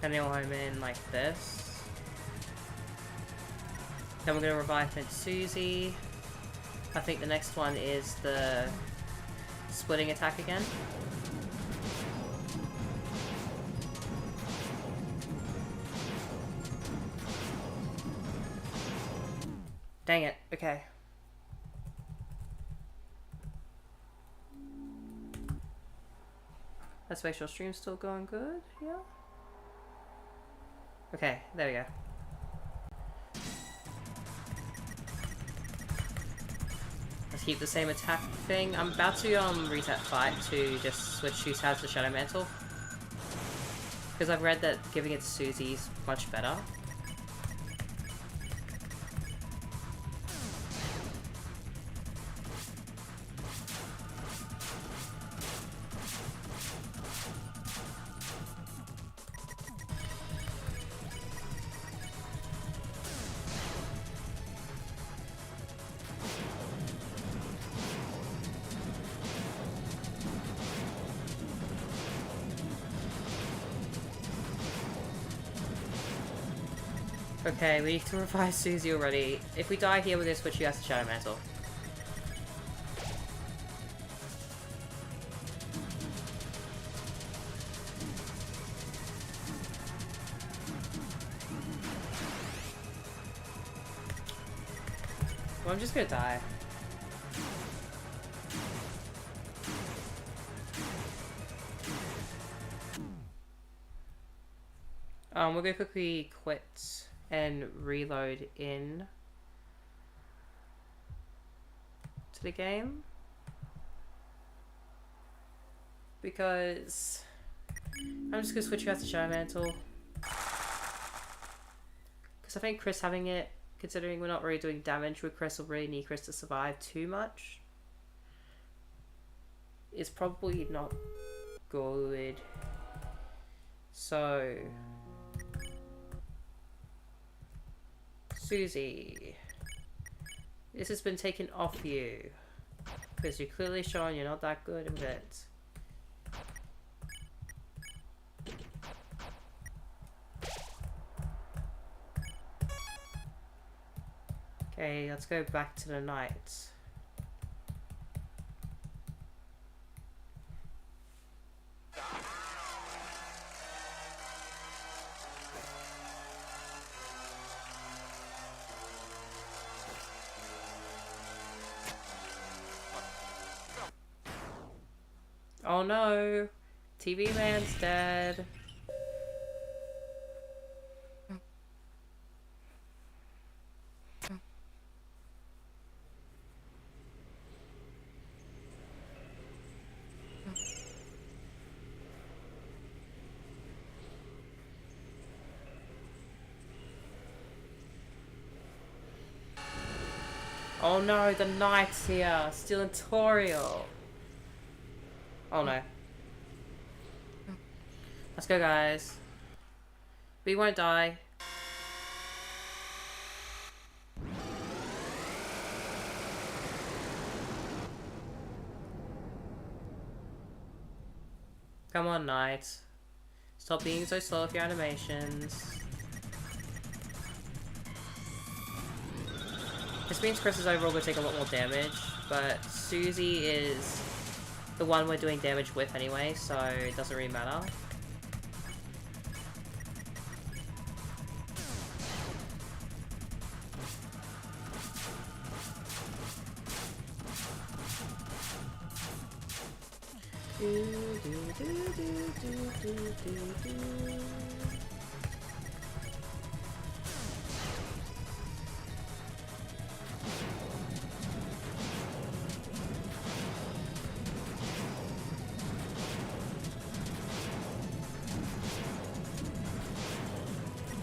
And they all home in like this. Then we're gonna revivement Susie. I think the next one is the splitting attack again. Dang it, okay. Let's make sure stream's still going good, yeah? Okay, there we go. Keep the same attack thing. I'm about to reset fight to just switch to Tabs to Shadow Mantle. Because I've read that giving it to Susie's much better. Okay, we need to revive Susie already. If we die here, we're gonna switch you guys to Shadow Mantle. Well, I'm just gonna die. We're gonna quickly quit and reload in to the game because I'm just gonna switch you out to Shadow Mantle because I think Chris having it, considering we're not really doing damage with Chris or really need Chris to survive too much, is probably not good. So Susie, this has been taken off you because you're clearly showing you're not that good at it. Okay, let's go back to the night. Oh no! TV man's dead. Oh no, the knight's here, still tutorial. Oh no. Let's go, guys. We won't die. Come on, knight. Stop being so slow with your animations. This means Chris is overall going to take a lot more damage, but Susie is the one we're doing damage with anyway, so it doesn't really matter.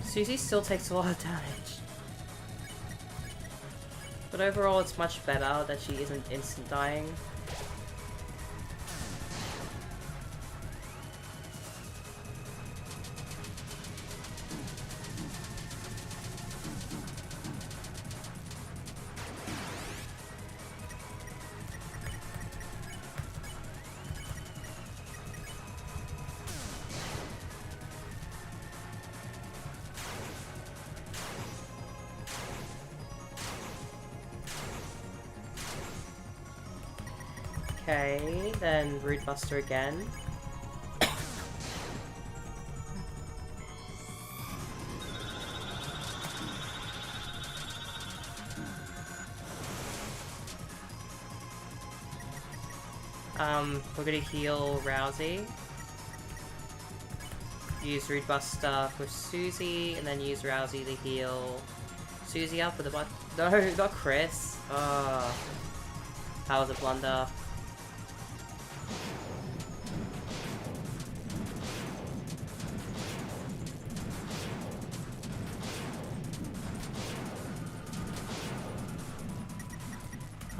Susie still takes a lot of damage. But overall it's much better that she isn't instant dying. Okay, then Root Buster again. We're gonna heal Rousey. Use Root Buster for Susie, and then use Rousey to heal Susie up with a butt. No, not Chris. Oh, that was a blunder.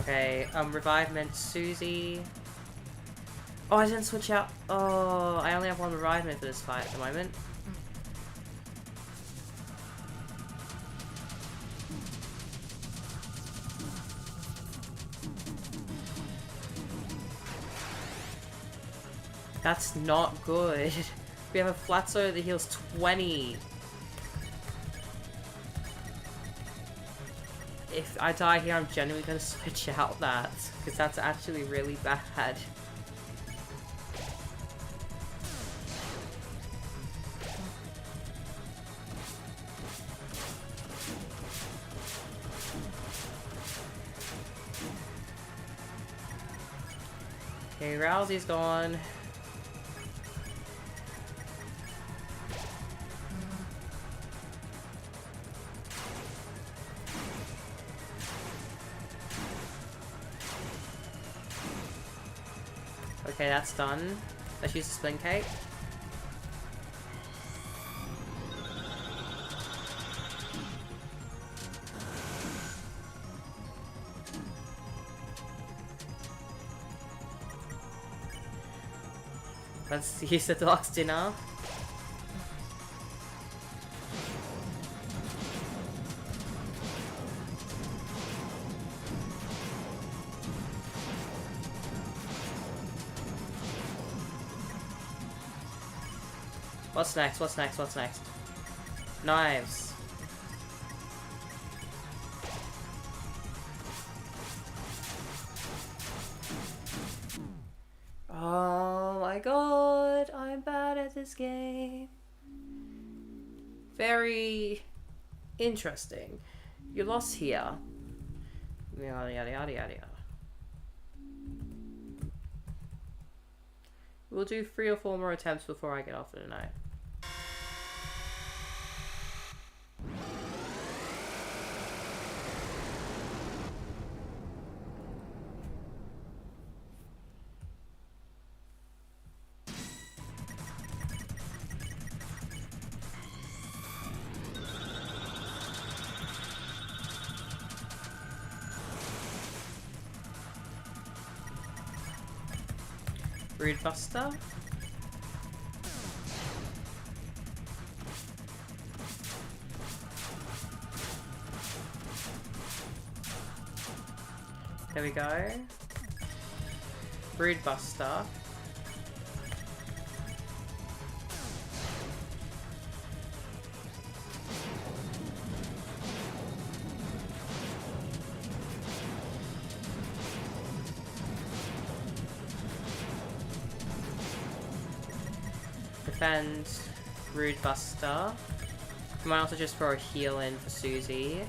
Okay, Revivement Susie. Oh, I didn't switch out. Oh, I only have one Revivement for this fight at the moment. That's not good. We have a flat soda that heals 20. If I die here, I'm genuinely gonna switch out that, because that's actually really bad. Okay, Rousey's gone. Okay, that's done. Let's use the spin cake. Let's use the deluxe dinner. What's next? What's next? What's next? Knives. Oh my god, I'm bad at this game. Very interesting. You lost here. Yada yada yada yada yada. We'll do 3 or 4 more attempts before I get off for the night. Brood Buster. There we go. Brood Buster. Defend Brood Buster. You might also just throw a heal in for Susie.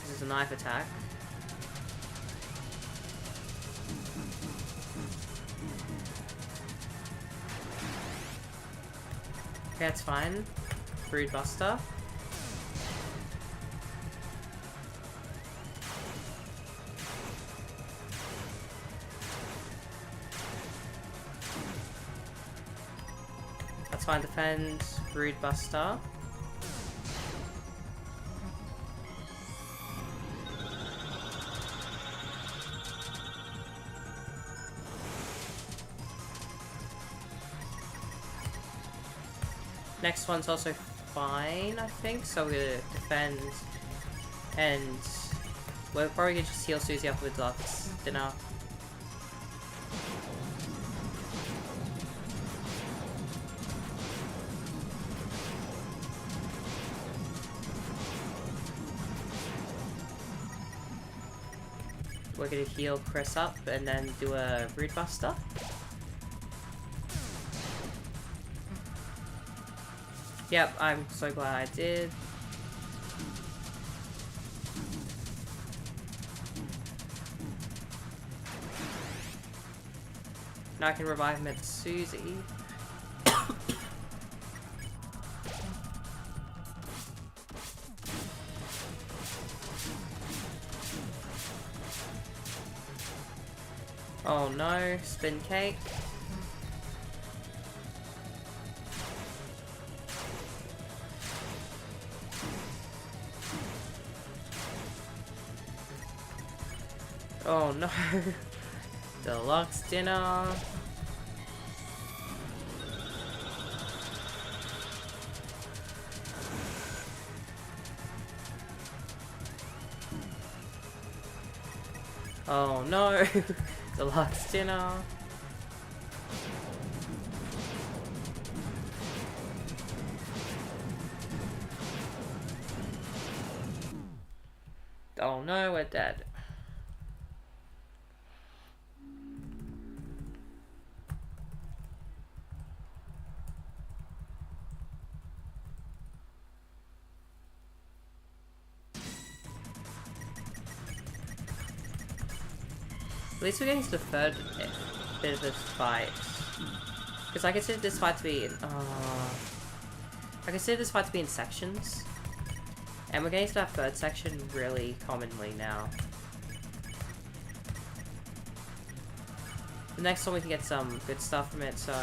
This is a knife attack. Okay, that's fine. Brood Buster. That's fine, defend, Brood Buster. Next one's also fine, I think, so we're gonna defend, and we're probably gonna just heal Susie up with Deluxe Dinner. We're gonna heal Chris up and then do a Brood Buster. Yep, I'm so glad I did. Now I can revive him at Susie. Oh no, spin cake. Oh no. Deluxe dinner. Oh no. Deluxe dinner. Oh no, we're dead. least we're getting to the third bit of this fight. Because I consider this fight to be in, I consider this fight to be in sections. And we're getting to that third section really commonly now. The next one we can get some good stuff from it, so...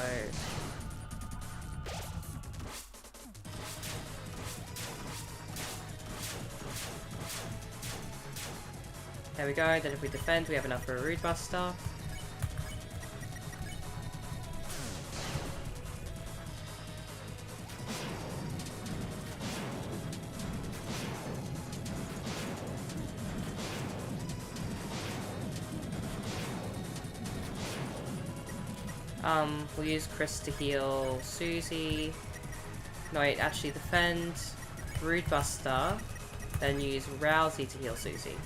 There we go, then if we defend, we have enough for a Rude Buster. We'll use Chris to heal Susie. No, wait, actually defend, Rude Buster, then use Rousey to heal Susie.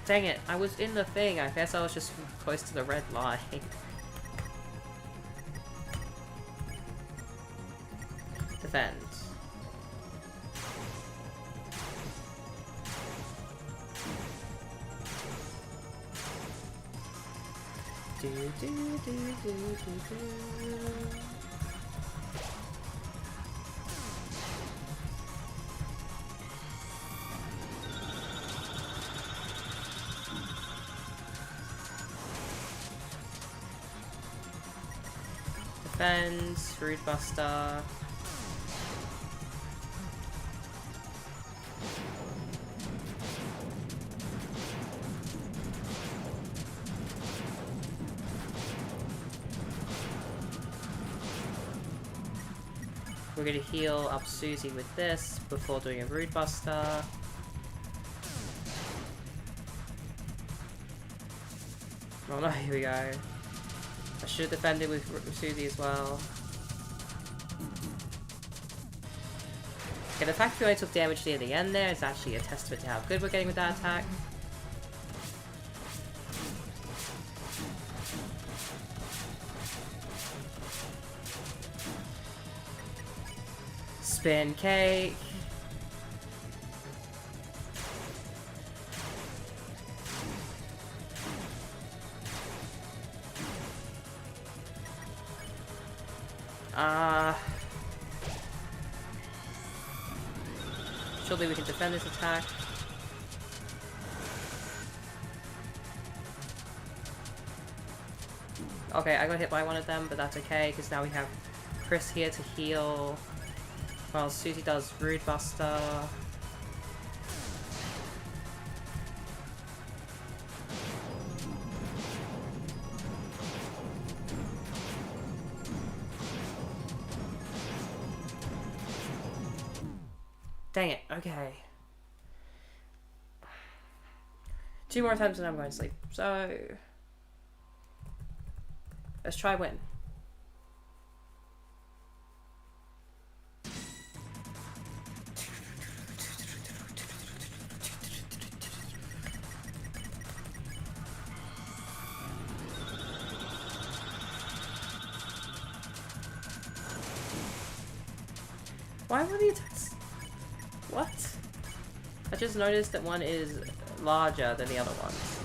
Dang it, I was in the thing. I guess I was just close to the red line. Defend. Do do do do do do. Defense, Rude Buster. We're gonna heal up Susie with this before doing a Rude Buster. Oh no, here we go. I should have defended with Susie as well. Okay, the fact we only took damage near the end there is actually a testament to how good we're getting with that attack. Spin cake. Surely we can defend this attack. Okay, I got hit by one of them, but that's okay, because now we have Chris here to heal. While Susie does Rude Buster. Dang it, okay. 2 more times and I'm going to sleep. So let's try win. Why were the attacks? What? I just noticed that one is larger than the other ones.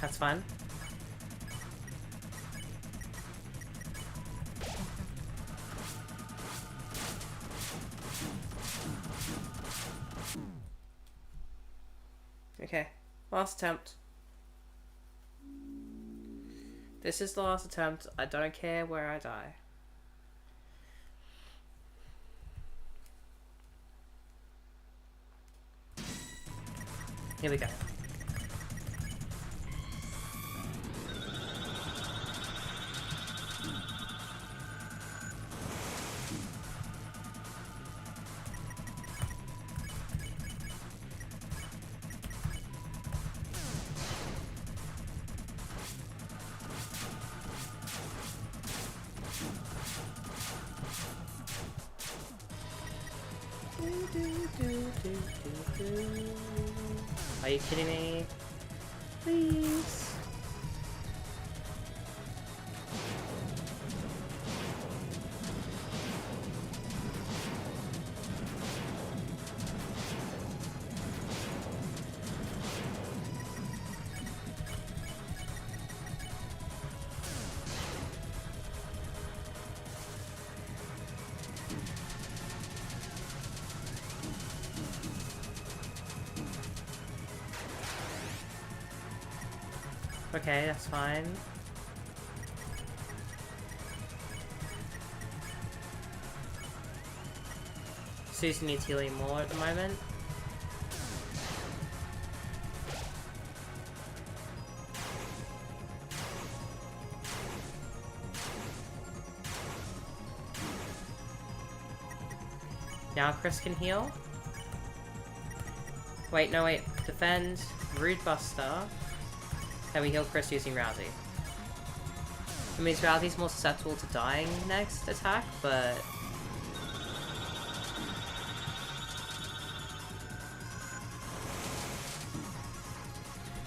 That's fine. Okay, last attempt. This is the last attempt. I don't care where I die. Here we go. Are you kidding me? Please. Okay, that's fine. Susie needs healing more at the moment. Now Chris can heal. Wait, no wait. Defend. Rude Buster. And we heal Chris using Rousey. It means Rousey's more susceptible to dying next attack, but...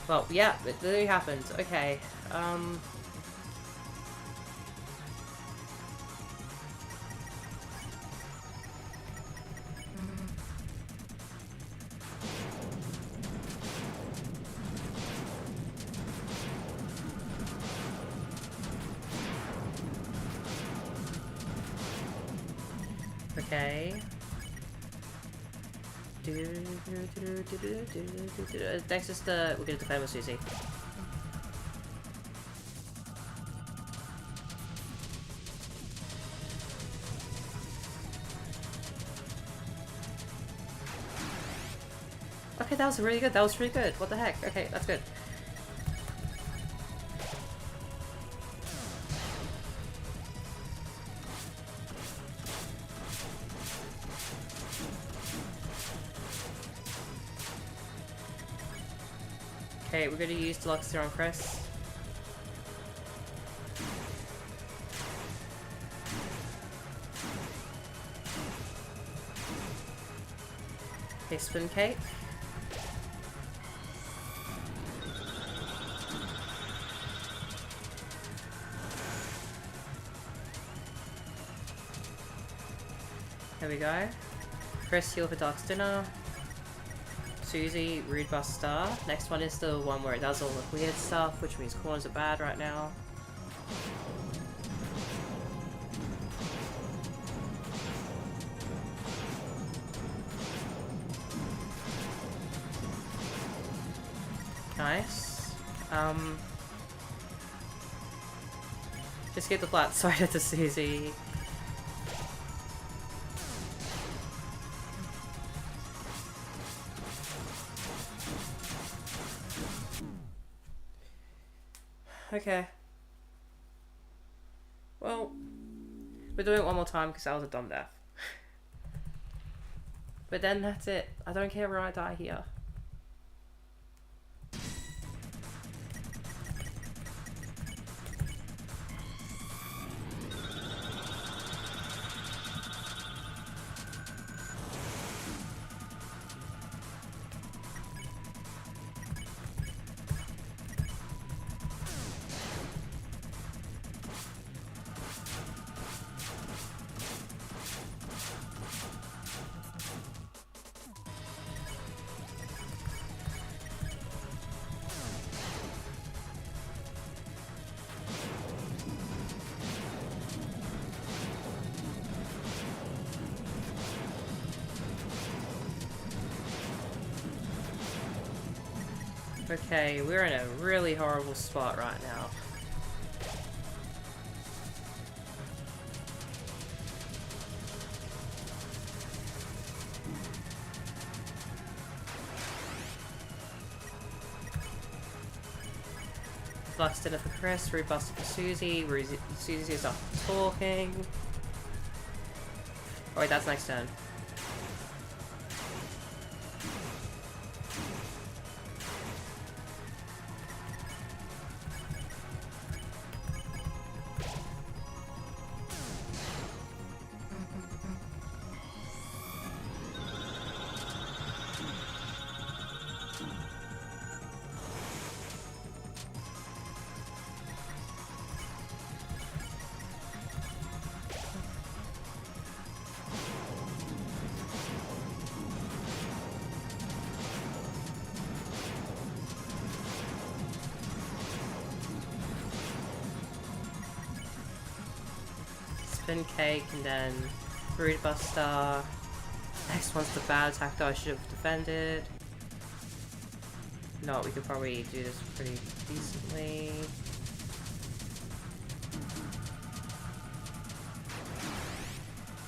Well, yeah, it literally happened. Okay, Okay. Next is the... We're gonna defend with Susie. Okay, that was really good. That was really good. What the heck? Okay, that's good. Okay, we're gonna use Deluxe here on Chris. Okay, Spin Cake. There we go. Chris, heal for Dark's Dinner. Susie, Rude Buster. Next one is the one where it does all the weird stuff, which means corners are bad right now. Nice. Just get the flat side to Susie. Okay. Well, we're doing it one more time because that was a dumb death. But then that's it. I don't care where I die here. Okay, we're in a really horrible spot right now. Flux dinner for Chris, Rude Buster for Susie, Susie's up talking. Oh wait, that's next turn. Spin Cake and then Rude Buster. Next one's the bad attack that I should have defended. No, we could probably do this pretty decently.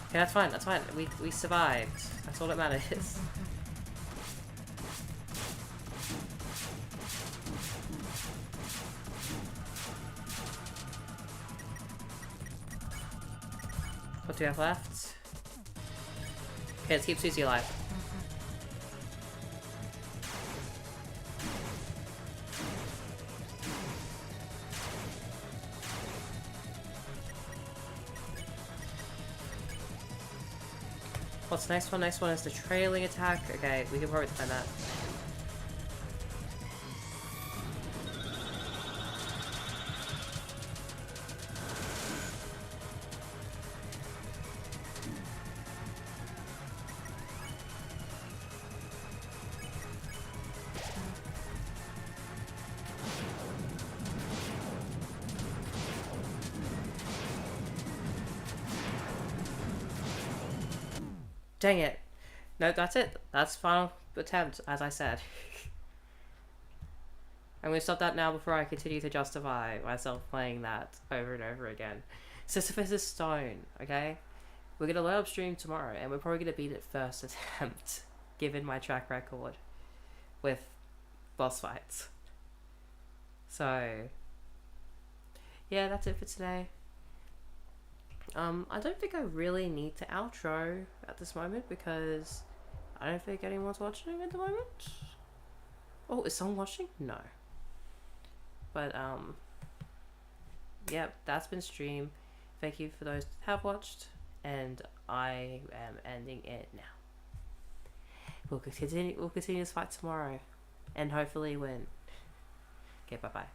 Okay, that's fine, that's fine. We survived. That's all that matters. What do we have left? Okay, let's keep Susie alive. What's the next one? Next one is the trailing attack. Okay, we can probably defend that. Dang it. No, that's it. That's final attempt, as I said. I'm going to stop that now before I continue to justify myself playing that over and over again. Sisyphus' Stone, okay? We're going to load up stream tomorrow, and we're probably going to beat it first attempt, given my track record with boss fights. So, yeah, that's it for today. I don't think I really need to outro at this moment because I don't think anyone's watching at the moment. Oh, is someone watching? No. But, yep, that's been stream. Thank you for those that have watched, and I am ending it now. We'll continue this fight tomorrow, and hopefully win. Okay, bye-bye.